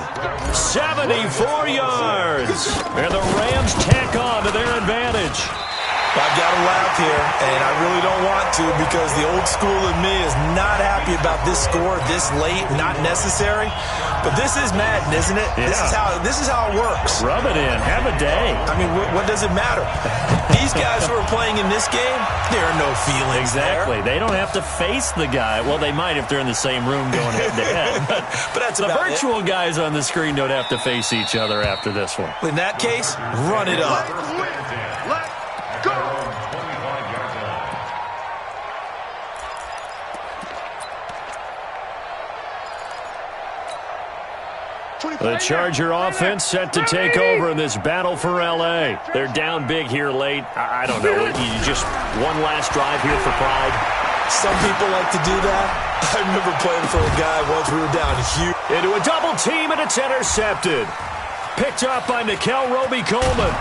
74 yards. And the Rams tack on to their advantage. I've got to laugh here, and I really don't want to because the old school in me is not happy about this score this late, not necessary. But this is Madden, isn't it? Yeah. This is how it works. Rub it in. Have a day. I mean, what does it matter? These guys who are playing in this game, there are no feelings Exactly. there. They don't have to face the guy. Well, they might if they're in the same room going head-to-head. But that's the about virtual guys on the screen don't have to face each other after this one. In that case, run it up. Let's go. The Charger offense set to take over in this battle for L.A. They're down big here late. I don't know. You just one last drive here for pride. Some people like to do that. I remember playing for a guy once we were down huge. Into a double team, and it's intercepted. Picked up by Nikel Roby-Coleman.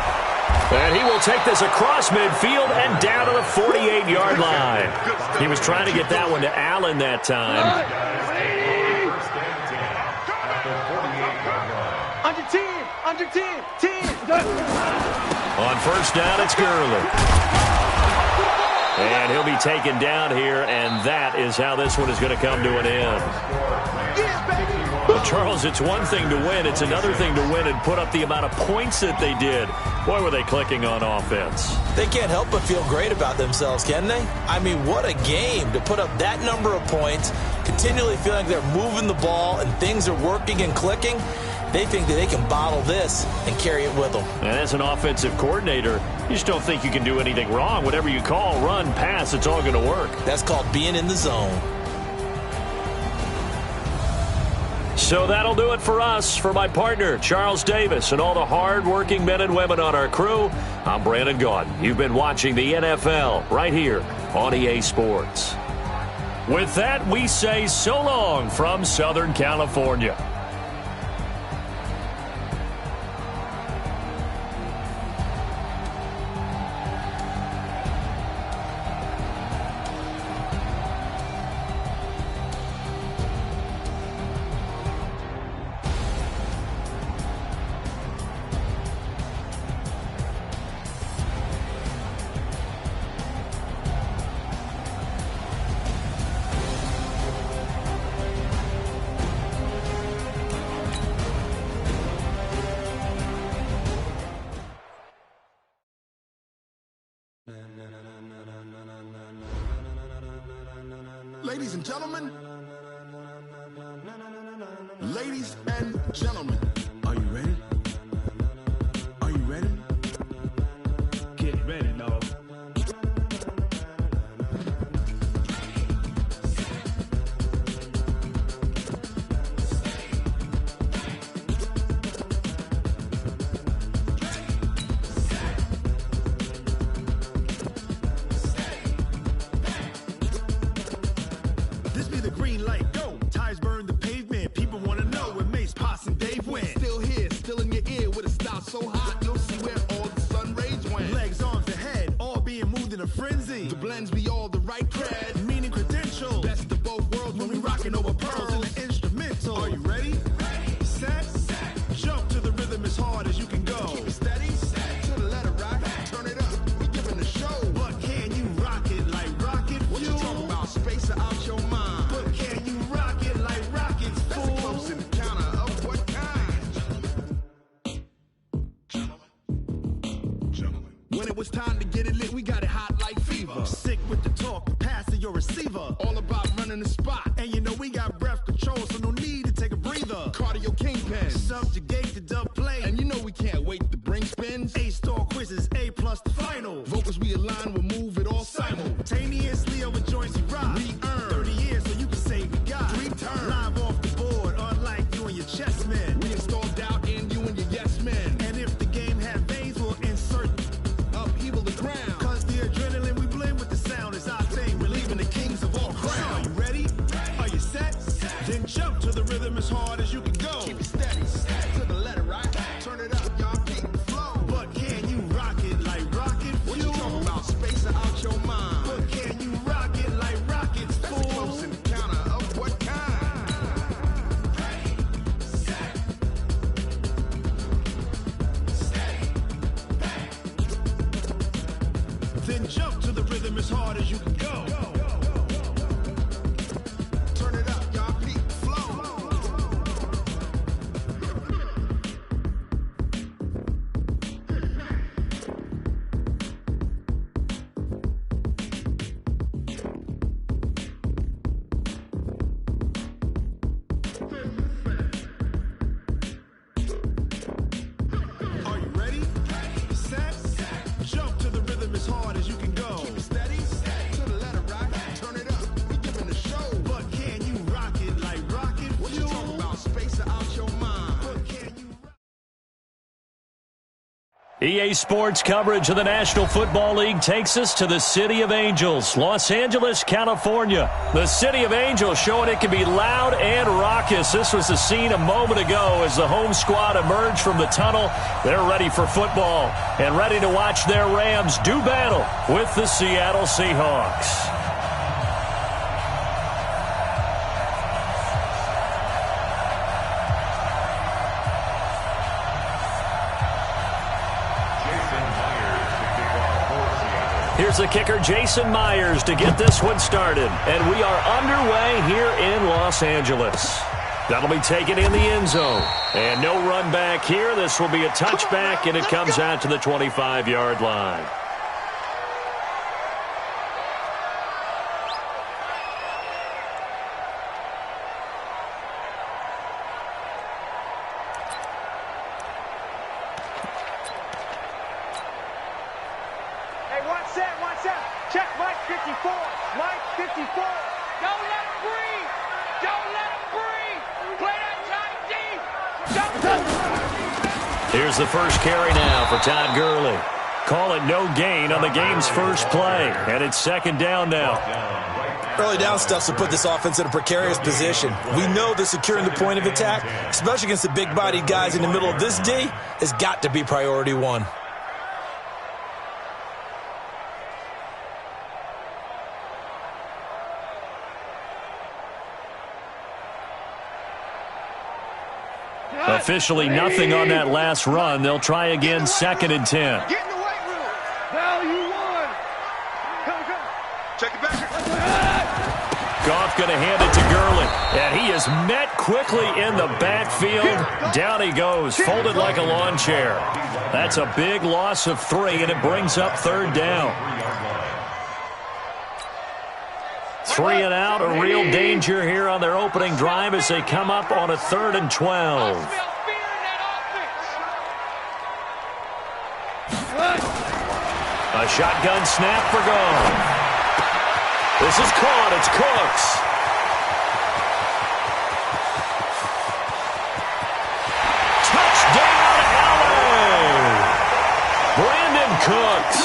And he will take this across midfield and down to the 48-yard line. He was trying to get that one to Allen that time. Under 10. On first down, it's Gurley. And he'll be taken down here, and that is how this one is going to come to an end. But Charles, it's one thing to win. It's another thing to win and put up the amount of points that they did. Boy, were they clicking on offense. They can't help but feel great about themselves, can they? I mean, what a game to put up that number of points, continually feeling like they're moving the ball and things are working and clicking. They think that they can bottle this and carry it with them. And as an offensive coordinator, you just don't think you can do anything wrong. Whatever you call, run, pass, it's all going to work. That's called being in the zone. So that'll do it for us. For my partner, Charles Davis, and all the hard-working men and women on our crew, I'm Brandon Gaudin. You've been watching the NFL right here on EA Sports. With that, we say so long from Southern California. Ladies and gentlemen, are you ready? Are you ready? Get ready, dog. This be the green light, go. Tires burn the pavement. People want to know when Mace, Potts, and Dave win. When it was time to get it lit, we got it hot like fever. Sick with the talk, passing your receiver. All about running the spot. And you know we got breath control, so no need to take a breather. Cardio kingpin, subjugate the dub play. And you know we can't wait to bring spins. A-star quizzes, A+ the final. Vocals we align, we'll move it all simultaneously over joints we rock. We earn 30 years so you can say we got 3 turns. Live off the board, unlike you and your chess men. We install doubt in you and your yes men. And if the game had veins, we'll insert upheaval the ground. Cause the adrenaline we blend with the sound is our thing. We're leaving the kings of all ground. Are you ready? Are you set? Then jump to the rhythm as hard as you can go. Keep it steady, to the letter, right? Turn it up, y'all, keep the flow. But can you rock it like rocket fuel? What you talking about? Spacing out your mind. But can you rock it like rockets, fool? That's close in the counter of what kind? Ready, set, steady, bang. Then jump to the rhythm as hard as you can go. Turn it up, y'all, keep the flow. Are you ready? Set, jump to the rhythm as hard as you can go. Keep it steady, to the letter, right? Turn it up, we giving the show. But can you rock it like rocket fuel? What you talking about? Spacing out your mind. But can you EA Sports coverage of the National Football League takes us to the City of Angels, Los Angeles, California. The City of Angels showing it can be loud and raucous. This was the scene a moment ago as the home squad emerged from the tunnel. They're ready for football and ready to watch their Rams do battle with the Seattle Seahawks. Here's the kicker, Jason Myers, to get this one started. And we are underway here in Los Angeles. That'll be taken in the end zone. And no run back here. This will be a touchback, and it comes out to the 25-yard line. Check Mike 54. Mike 54. Don't let him breathe. Don't let him breathe. Play that tight D. Here's the first carry now for Todd Gurley. Call it no gain on the game's first play. And it's second down now. Early down stuff to put this offense in a precarious position. We know that securing the point of attack, especially against the big-bodied guys in the middle of this D, has got to be priority one. Officially nothing on that last run. They'll try again, second and 10. Get in the weight room. Value one. Come. Check it back. Goff going to hand it to Gurley. And he is met quickly in the backfield. Down he goes, folded like a lawn chair. That's a big loss of 3, and it brings up third down. 3 and out, a real danger here on their opening drive as they come up on a 3rd and 12. A shotgun snap for Goff. This is caught. It's Cooks. Touchdown, LA! Brandon Cooks.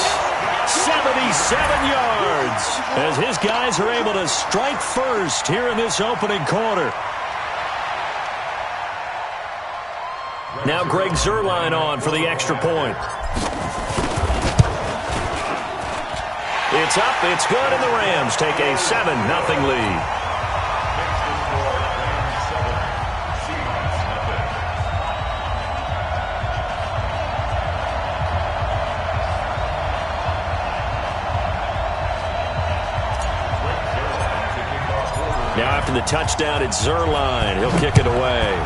77 yards as his guys are able to strike first here in this opening quarter. Now Greg Zuerlein on for the extra point. It's up, it's good, and the Rams take a 7-0 lead. Now after the touchdown, it's Zuerlein. He'll kick it away.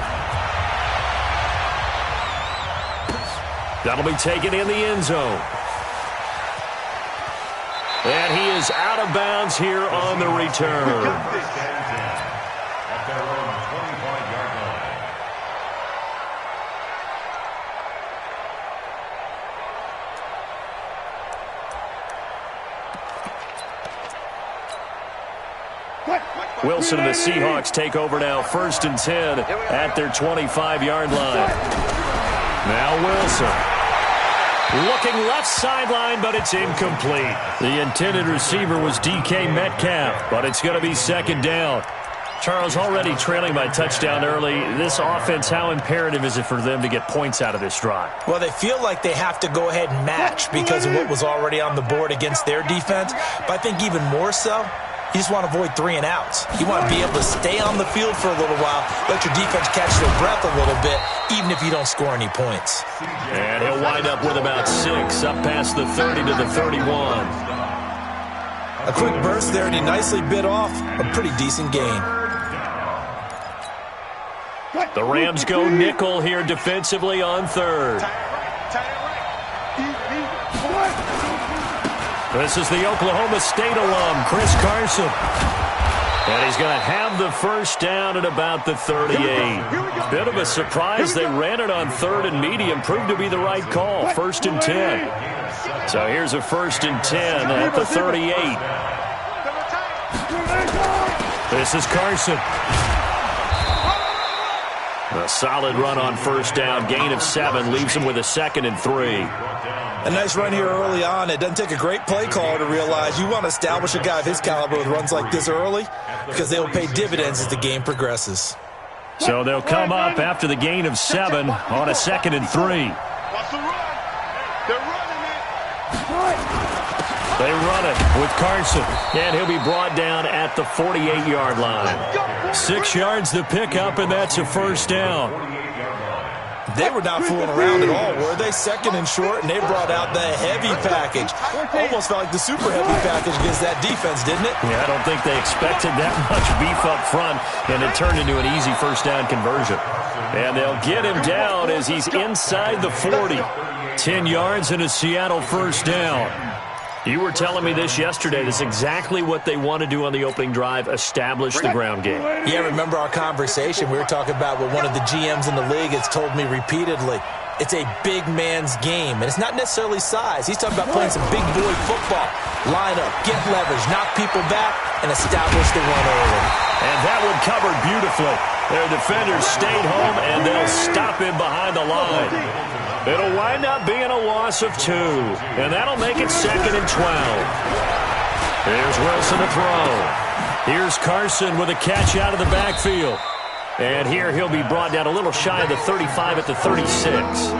That'll be taken in the end zone. And he is out of bounds here on the return. At their own 25-yard line. Wilson and the Seahawks take over now, 1st and 10 at their 25-yard line. Now Wilson. Looking left sideline, but it's incomplete. The intended receiver was DK Metcalf, but it's going to be 2nd down. Charles, already trailing by touchdown early. This offense, how imperative is it for them to get points out of this drive? Well, they feel like they have to go ahead and match because of what was already on the board against their defense. But I think even more so, you just want to avoid 3 and outs. You want to be able to stay on the field for a little while, let your defense catch their breath a little bit, even if you don't score any points. And he'll wind up with about 6, up past the 30 to the 31. A quick burst there, and he nicely bit off a pretty decent gain. The Rams go nickel here defensively on 3rd. This is the Oklahoma State alum, Chris Carson. And he's going to have the 1st down at about the 38. Bit of a surprise. They ran it on 3rd and medium. Proved to be the right call. 1st and 10. So here's a 1st and 10 at the 38. This is Carson. A solid run on 1st down. Gain of 7 leaves him with a 2nd and 3. A nice run here early on. It doesn't take a great play caller to realize you want to establish a guy of his caliber with runs like this early because they will pay dividends as the game progresses. So they'll come up after the gain of 7 on a 2nd and 3. What's the run? They're running it. They run it with Carson, and he'll be brought down at the 48-yard line. 6 yards to pick up, and that's a 1st down. They were not fooling around at all, were they? 2nd and short, and they brought out the heavy package. Almost felt like the super heavy package against that defense, didn't it? Yeah, I don't think they expected that much beef up front, and it turned into an easy 1st down conversion. And they'll get him down as he's inside the 40. 10 yards and a Seattle 1st down. You were telling me this yesterday. This is exactly what they want to do on the opening drive, establish the ground game. Yeah, remember our conversation? We were talking about what one of the GMs in the league has told me repeatedly. It's a big man's game, and it's not necessarily size. He's talking about playing some big boy football. Line up, get leverage, knock people back, and establish the run early. And that one covered beautifully. Their defenders stayed home, and they'll stop him behind the line. It'll wind up being a loss of 2, and that'll make it 2nd and 12. Here's Wilson to throw. Here's Carson with a catch out of the backfield. And here he'll be brought down a little shy of the 35 at the 36.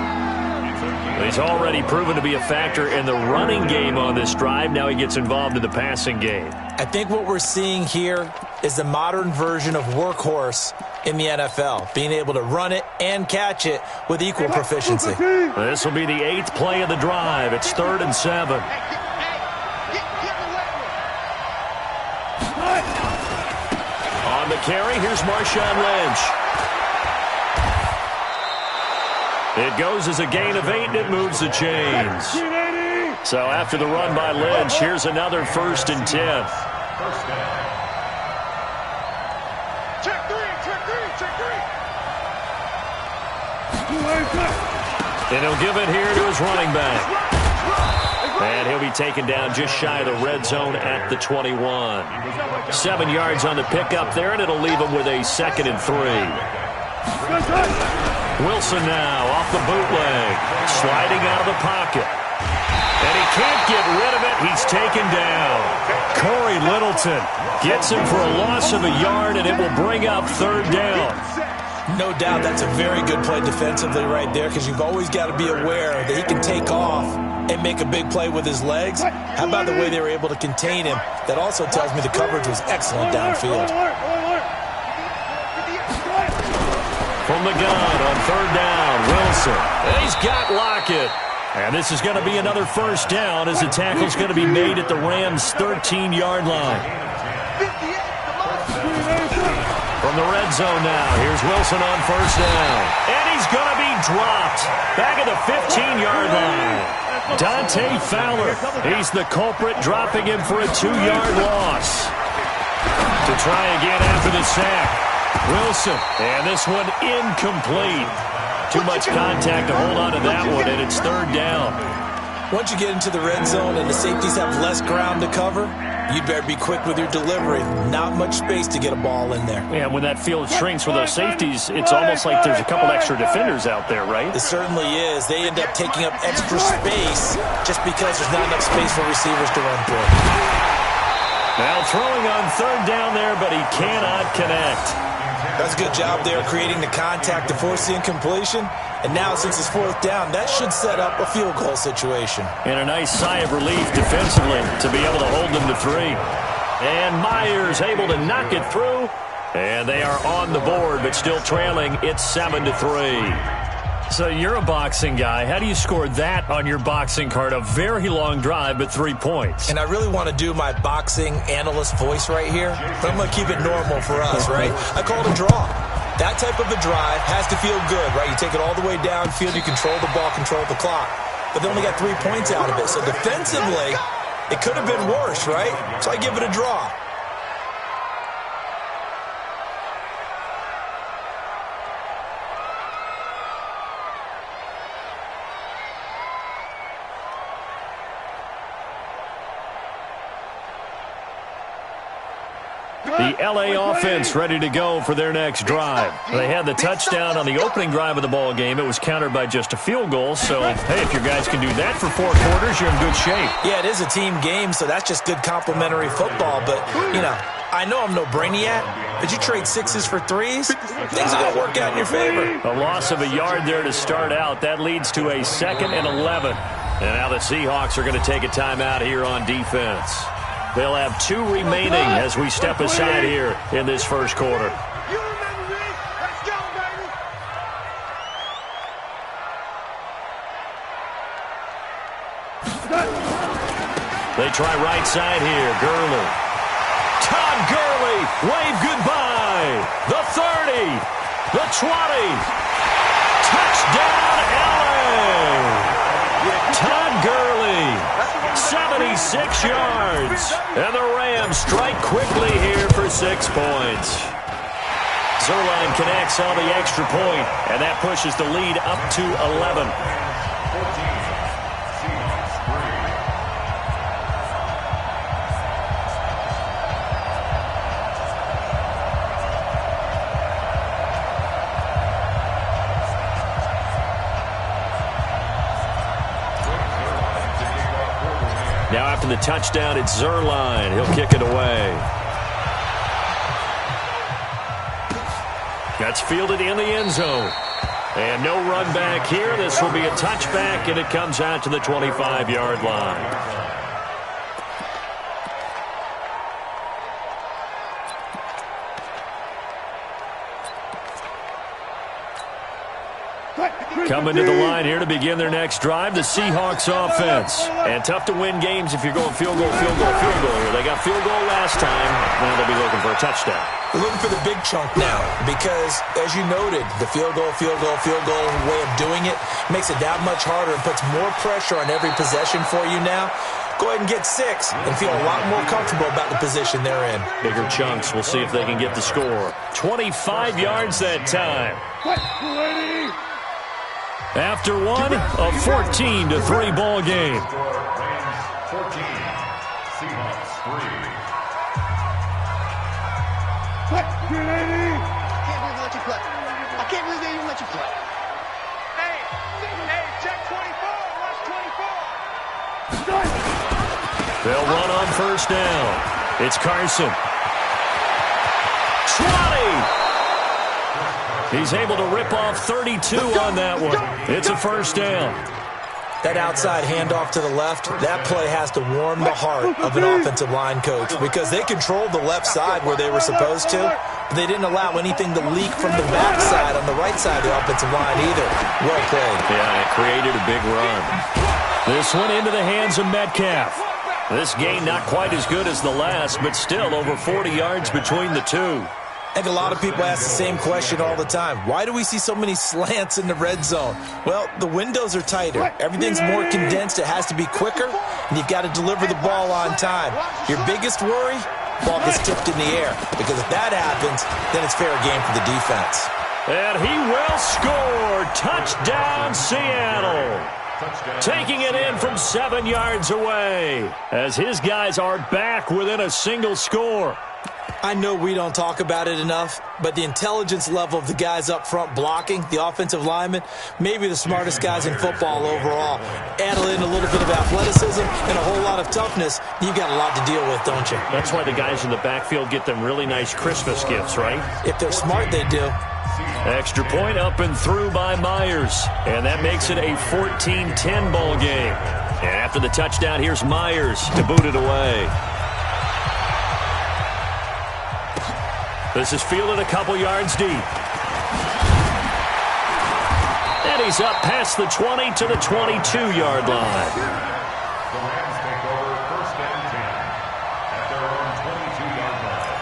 He's already proven to be a factor in the running game on this drive. Now he gets involved in the passing game. I think what we're seeing here is the modern version of workhorse in the NFL, being able to run it and catch it with equal proficiency. This will be the 8th play of the drive. It's 3rd and 7. On the carry, here's Marshawn Lynch. It goes as a gain of 8, and it moves the chains. So after the run by Lynch, here's another 1st and 10. Check 3, check 3, check 3. And he'll give it here to his running back. And he'll be taken down just shy of the red zone at the 21. 7 yards on the pickup there, and it'll leave him with a 2nd and 3. Wilson now off the bootleg, sliding out of the pocket. And he can't get rid of it. He's taken down. Corey Littleton gets him for a loss of a yard, and it will bring up 3rd down. No doubt that's a very good play defensively right there because you've always got to be aware that he can take off and make a big play with his legs. How about the way they were able to contain him? That also tells me the coverage was excellent downfield. From the gun on 3rd down, Wilson. And he's got Lockett. And this is going to be another 1st down as the tackle's going to be made at the Rams' 13-yard line. From the red zone now, here's Wilson on first down. And he's going to be dropped back at the 15-yard line. Dante Fowler, he's the culprit, dropping him for a 2-yard loss. To try again after the sack. Wilson, and this one incomplete. Too much contact to hold on to that one, and it's third down. Once you get into the red zone and the safeties have less ground to cover, you'd better be quick with your delivery. Not much space to get a ball in there. Yeah, when that field shrinks with those safeties, it's almost like there's a couple extra defenders out there, right? It certainly is. They end up taking up extra space just because there's not enough space for receivers to run through. Now throwing on third down there, but he cannot connect. That's a good job there creating the contact to force the incompletion. And now, since it's fourth down, that should set up a field goal situation. And a nice sigh of relief defensively to be able to hold them to 3. And Myers able to knock it through. And they are on the board, but still trailing. It's 7-3. So you're a boxing guy. How do you score that on your boxing card? A very long drive, but 3 points. And I really want to do my boxing analyst voice right here, but I'm going to keep it normal for us, right? I call it a draw. That type of a drive has to feel good, right? You take it all the way downfield, you control the ball, control the clock. But they only got 3 points out of it. So defensively, it could have been worse, right? So I give it a draw. The L.A. offense ready to go for their next drive. They had the touchdown on the opening drive of the ball game. It was countered by just a field goal. So, hey, if your guys can do that for 4 quarters, you're in good shape. Yeah, it is a team game, so that's just good complimentary football. But, you know, I know I'm no brainiac, but you trade 6s for 3s, things are going to work out in your favor. A loss of a yard there to start out. That leads to a 2nd and 11. And now the Seahawks are going to take a timeout here on defense. They'll have 2 remaining as we step aside here in this first quarter. You remember me? Let's go, baby. They try right side here. Gurley. Todd Gurley. Wave goodbye. The 30. The 20. Touchdown, LA. Todd Gurley. 76 yards. And the Rams strike quickly here for 6 points. Zerline connects on the extra point, and that pushes the lead up to 11. Now after the touchdown, it's Zerline. He'll kick it away. That's fielded in the end zone. And no run back here. This will be a touchback, and it comes out to the 25-yard line. Coming to the line here to begin their next drive, the Seahawks offense. And tough to win games if you're going field goal, field goal, field goal here. They got field goal last time. Now they'll be looking for a touchdown. They're looking for the big chunk now because, as you noted, the field goal way of doing it makes it that much harder and puts more pressure on every possession for you now. Go ahead and get 6 and feel a lot more comfortable about the position they're in. Bigger chunks. We'll see if they can get the score. 25 yards that time. After one, a 14-3 ball game. 14, Seahawks 3. I can't believe they let you play. I can't believe they even let you play. Hey, check 24. Watch 24. They'll run on first down. It's Carson. 20. He's able to rip off 32 on that one. It's a first down. That outside handoff to the left, that play has to warm the heart of an offensive line coach because they controlled the left side where they were supposed to, but they didn't allow anything to leak from the backside on the right side of the offensive line either. Well played. Yeah, it created a big run. This one into the hands of Metcalf. This game not quite as good as the last, but still over 40 yards between the two. I think a lot of people ask the same question all the time. Why do we see so many slants in the red zone? Well, the windows are tighter. Everything's more condensed. It has to be quicker, and you've got to deliver the ball on time. Your biggest worry? Ball gets tipped in the air. Because if that happens, then it's fair game for the defense. And he will score. Touchdown, Seattle. Taking it in from 7 yards away as his guys are back within a single score. I know we don't talk about it enough, but the intelligence level of the guys up front blocking, the offensive linemen, maybe the smartest guys in football overall. Add in a little bit of athleticism and a whole lot of toughness, you've got a lot to deal with, don't you? That's why the guys in the backfield get them really nice Christmas gifts, right? If they're smart, they do. Extra point up and through by Myers, and that makes it a 14-10 ball game. And after the touchdown, here's Myers to boot it away. This is fielded a couple yards deep. And he's up past the 20 to the 22-yard line. The Rams take over 1st and 10 at their own 22-yard line.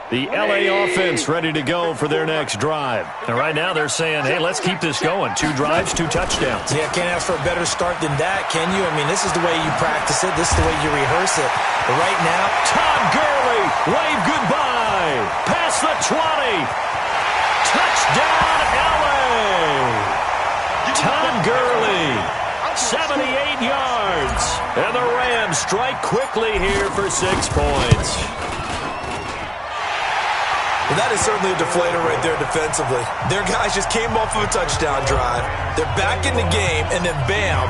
The LA offense ready to go for their next drive. And right now they're saying, hey, let's keep this going. 2 drives, 2 touchdowns. Yeah, can't ask for a better start than that, can you? I mean, this is the way you practice it. This is the way you rehearse it. But right now, Todd Gurley, wave goodbye. Past the 20. Touchdown, LA. Todd Gurley, 78 yards. And the Rams strike quickly here for 6 points. Well, that is certainly a deflator right there defensively. Their guys just came off of a touchdown drive. They're back in the game, and then bam,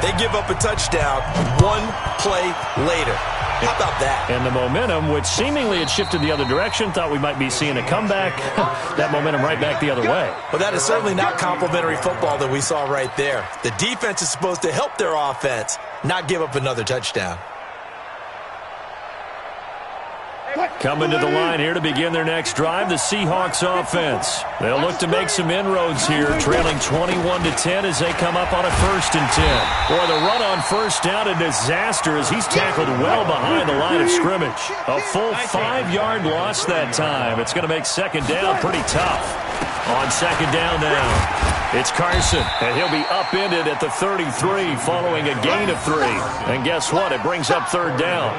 they give up a touchdown 1 play later. How about that? And the momentum, which seemingly had shifted the other direction, thought we might be seeing a comeback. That momentum right back the other way. Well, that is certainly not complimentary football that we saw right there. The defense is supposed to help their offense, not give up another touchdown. Coming to the line here to begin their next drive, the Seahawks offense. They'll look to make some inroads here, trailing 21-10 as they come up on a 1st and 10. Boy, the run on 1st down, a disaster as he's tackled well behind the line of scrimmage. A full 5-yard loss that time. It's going to make 2nd down pretty tough. On 2nd down now, it's Carson, and he'll be upended at the 33 following a gain of 3. And guess what? It brings up 3rd down.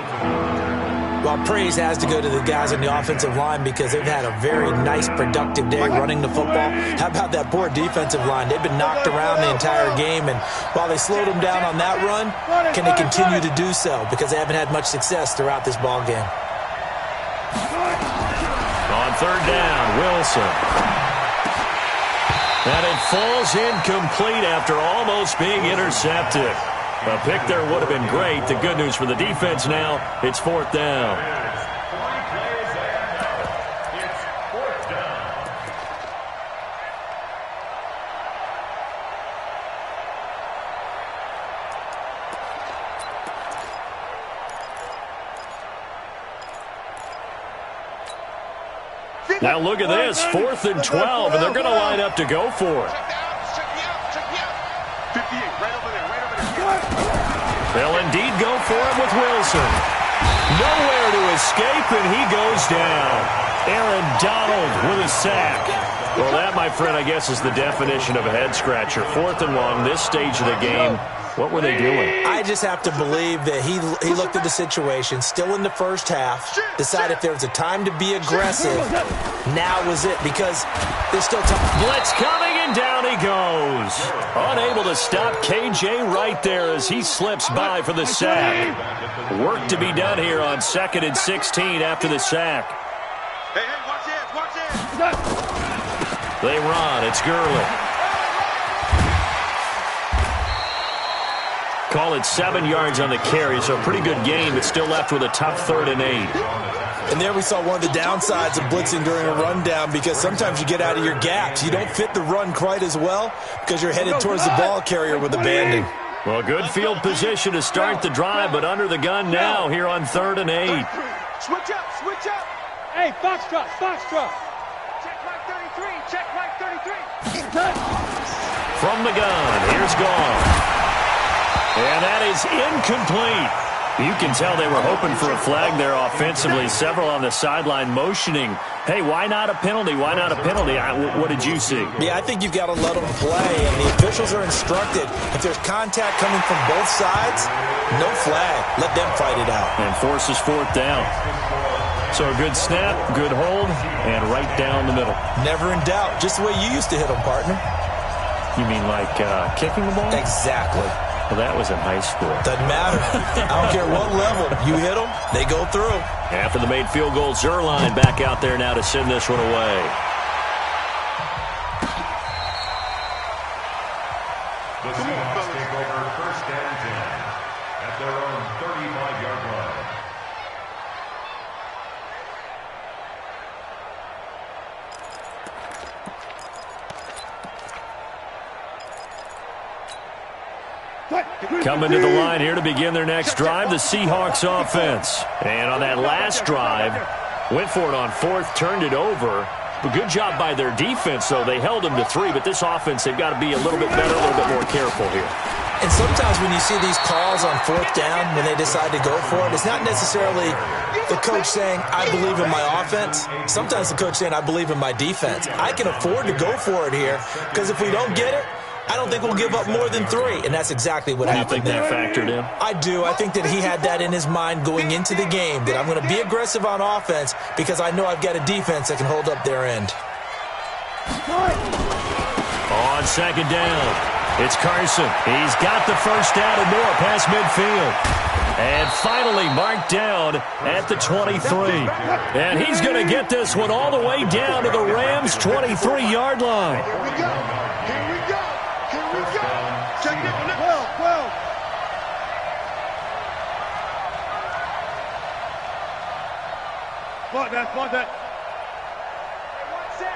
Well, praise has to go to the guys on the offensive line because they've had a very nice, productive day running the football. How about that poor defensive line? They've been knocked around the entire game, and while they slowed them down on that run, can they continue to do so? Because they haven't had much success throughout this ball game. On 3rd down, Wilson. And it falls incomplete after almost being intercepted. A pick there would have been great. The good news for the defense now, it's 4th down. 3 plays ahead. It's 4th down. Now look at this, 4th and 12, and they're going to line up to go for it. Check me out. 58, right over there, right over there. They'll indeed go for it with Wilson. Nowhere to escape, and he goes down. Aaron Donald with a sack. Well, that, my friend, I guess is the definition of a head-scratcher. 4th and long, this stage of the game. What were they doing? I just have to believe that he looked at the situation, still in the first half, decided if there was a time to be aggressive, now was it, because there's still time. Blitz coming, and down he goes. Unable to stop KJ right there as he slips by for the sack. Work to be done here on 2nd and 16 after the sack. Hey, watch it. They run. It's Gurley. Call it 7 yards on the carry, so a pretty good game, but still left with a tough 3rd and 8. And there we saw one of the downsides of blitzing during a rundown, because sometimes you get out of your gaps. You don't fit the run quite as well because you're headed towards the ball carrier with abandon. Well, good field position to start the drive, but under the gun now here on 3rd and 8. Switch up. Hey, foxtrot. Check my 33. from the gun. Here's gone. And that is incomplete. You can tell they were hoping for a flag there offensively. Several on the sideline motioning, hey, why not a penalty? Why not a penalty? What did you see? Yeah, I think you've got to let them play, and the officials are instructed. If there's contact coming from both sides, no flag. Let them fight it out. And forces fourth down. So a good snap, good hold, and right down the middle. Never in doubt. Just the way you used to hit them, partner. You mean like kicking the ball? Exactly. Well, that was in high school. Doesn't matter. I don't care what level. You hit them, they go through. After the made field goal, Zuerlein back out there now to send this one away. The Seahawks take over first and 10 at their own 35-yard line. Coming to the line here to begin their next drive, the Seahawks offense. And on that last drive, went for it on fourth, turned it over. But good job by their defense, though. They held them to 3, but this offense, they've got to be a little bit better, a little bit more careful here. And sometimes when you see these calls on fourth down, when they decide to go for it, it's not necessarily the coach saying, I believe in my offense. Sometimes the coach saying, I believe in my defense. I can afford to go for it here, because if we don't get it, I don't think we'll give up more than 3, and that's exactly what happened there. Do you think that factored in? I do. I think that he had that in his mind going into the game, that I'm going to be aggressive on offense because I know I've got a defense that can hold up their end. On second down, it's Carson. He's got the first down and more past midfield. And finally marked down at the 23. And he's going to get this one all the way down to the Rams' 23-yard line. Here we go. Here we go. Here we go. Check it. 12. Spot that. One set.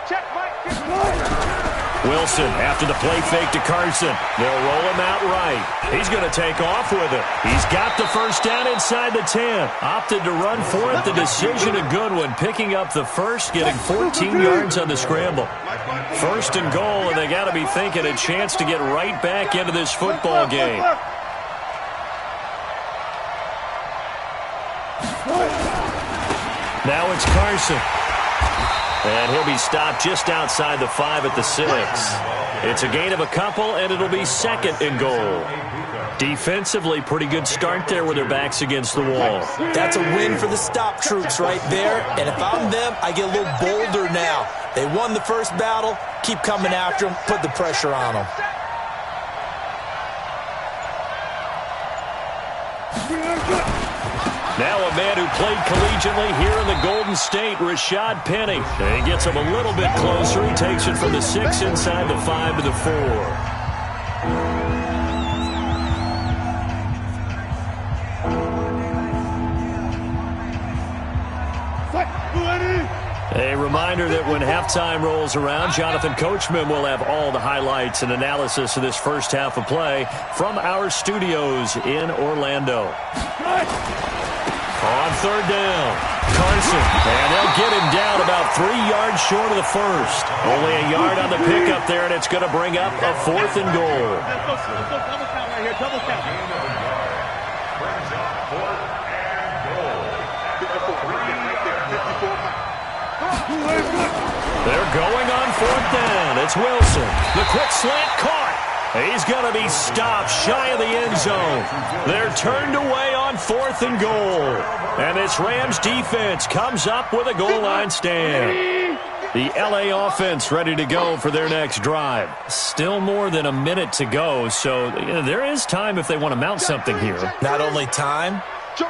Check, Mike. Wilson after the play fake to Carson. They'll roll him out right. He's going to take off with it. He's got the first down inside the 10. Opted to run for it. The decision a good one. Picking up the first, getting 14 yards on the scramble. First and goal, and they got to be thinking a chance to get right back into this football game. Now it's Carson. And he'll be stopped just outside the 5 at the 6. It's a gain of a couple, and it'll be second and goal. Defensively, pretty good start there with their backs against the wall. That's a win for the stop troops right there. And if I'm them, I get a little bolder now. They won the first battle. Keep coming after them. Put the pressure on them. Now a man who played collegiately here in the Golden State, Rashad Penny. And he gets him a little bit closer. He takes it from the 6 inside the 5 to the 4. A reminder that when halftime rolls around, Jonathan Coachman will have all the highlights and analysis of this first half of play from our studios in Orlando. On third down, Carson, and they'll get him down about 3 yards short of the first. Only a yard on the pickup there, and it's going to bring up a 4th and goal. Double count right here. Double count. Brings up 4th and goal. 54. They're going on 4th down. It's Wilson. The quick slant caught. He's going to be stopped shy of the end zone. They're turned away on 4th and goal. And this Rams defense comes up with a goal line stand. The LA offense ready to go for their next drive. Still more than a minute to go, so there is time if they want to mount something here. Not only time,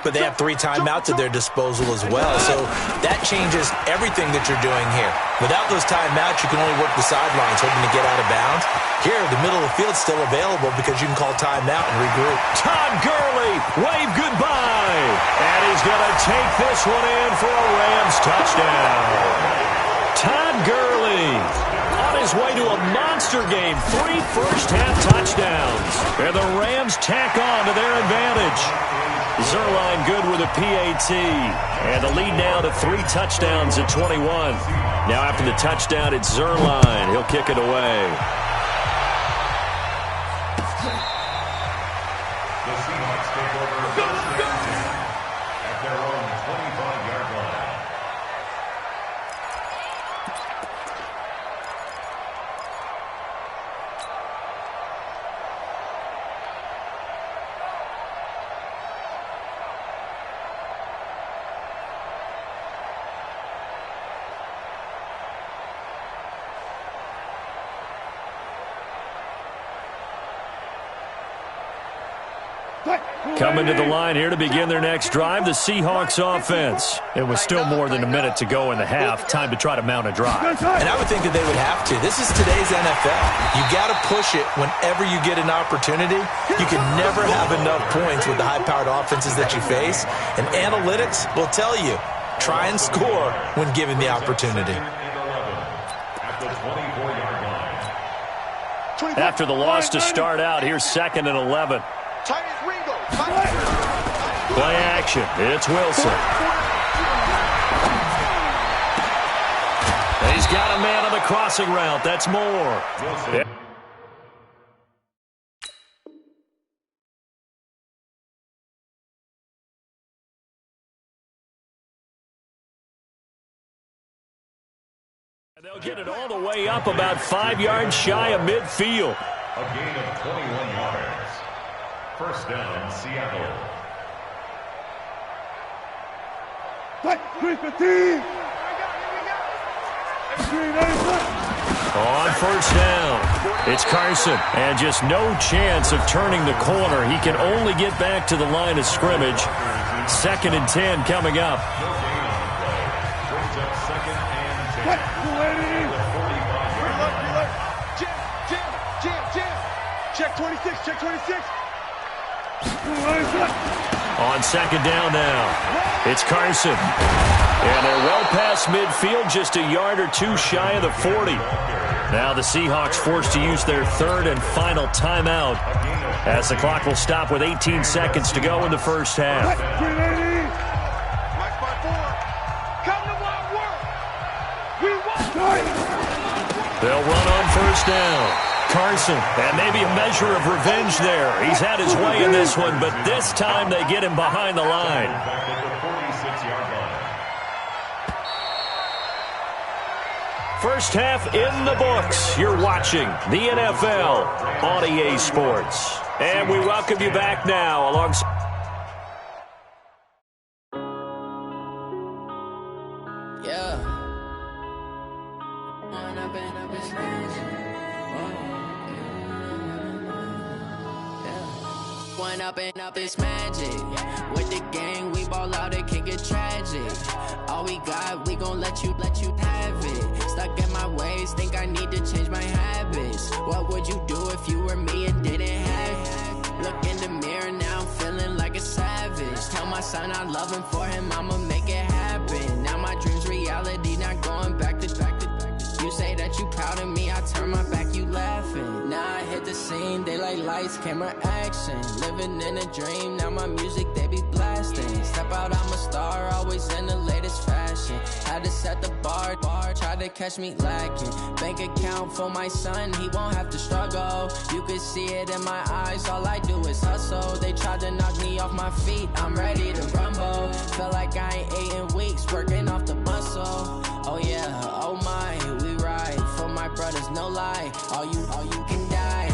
but they have 3 timeouts at their disposal as well. So that changes everything that you're doing here. Without those timeouts, you can only work the sidelines, hoping to get out of bounds. Here, the middle of the field's still available because you can call timeout and regroup. Todd Gurley, wave goodbye. And he's going to take this one in for a Rams touchdown. Todd Gurley on his way to a monster game. 3 first-half touchdowns. And the Rams tack on to their advantage. Zuerlein good with a PAT. And the lead now to 3 touchdowns at 21. Now after the touchdown, it's Zuerlein. He'll kick it away. Coming to the line here to begin their next drive, the Seahawks offense. It was still more than a minute to go in the half. Time to try to mount a drive. And I would think that they would have to. This is today's NFL. You got to push it whenever you get an opportunity. You can never have enough points with the high-powered offenses that you face. And analytics will tell you, try and score when given the opportunity. After the loss to start out, here's 2nd and 11. Play action. It's Wilson. He's got a man on the crossing route. That's Moore. Yeah. They'll get it all the way up about 5 yards shy of midfield. A gain of 21 yards. First down, Seattle. On first down, it's Carson. And just no chance of turning the corner. He can only get back to the line of scrimmage. 2nd and 10 coming up. Brings up 2nd and 10. Check 26, check 26. On 2nd down now, it's Carson. And they're well past midfield, just a yard or two shy of the 40. Now the Seahawks forced to use their 3rd and final timeout as the clock will stop with 18 seconds to go in the first half. They'll run on first down. Carson, and maybe a measure of revenge there. He's had his way in this one, but this time they get him behind the line. First half in the books. You're watching the NFL on EA Sports. And we welcome you back now alongside... Up this magic with the gang, we ball out, it can get tragic. All we got, we gon' let you have it. Stuck in my ways, think I need to change my habits. What would you do if you were me and didn't have it? Look in the mirror, now I'm feeling like a savage. Tell my son I love him, for him I'ma make it happen. Now my dreams reality, not going back to. You say that you proud of me, I turn my back, you laughing. Now I hit the scene, they like lights, camera, action. Living in a dream, now my music, they be blasting. Step out, I'm a star, always in the latest fashion. Had to set the bar, try to catch me lacking. Bank account for my son, he won't have to struggle. You could see it in my eyes, all I do is hustle. They tried to knock me off my feet, I'm ready to rumble. Feel like I ain't ate in weeks, working off the muscle. Oh yeah, oh my, we ride for my brothers, no lie. All you can die.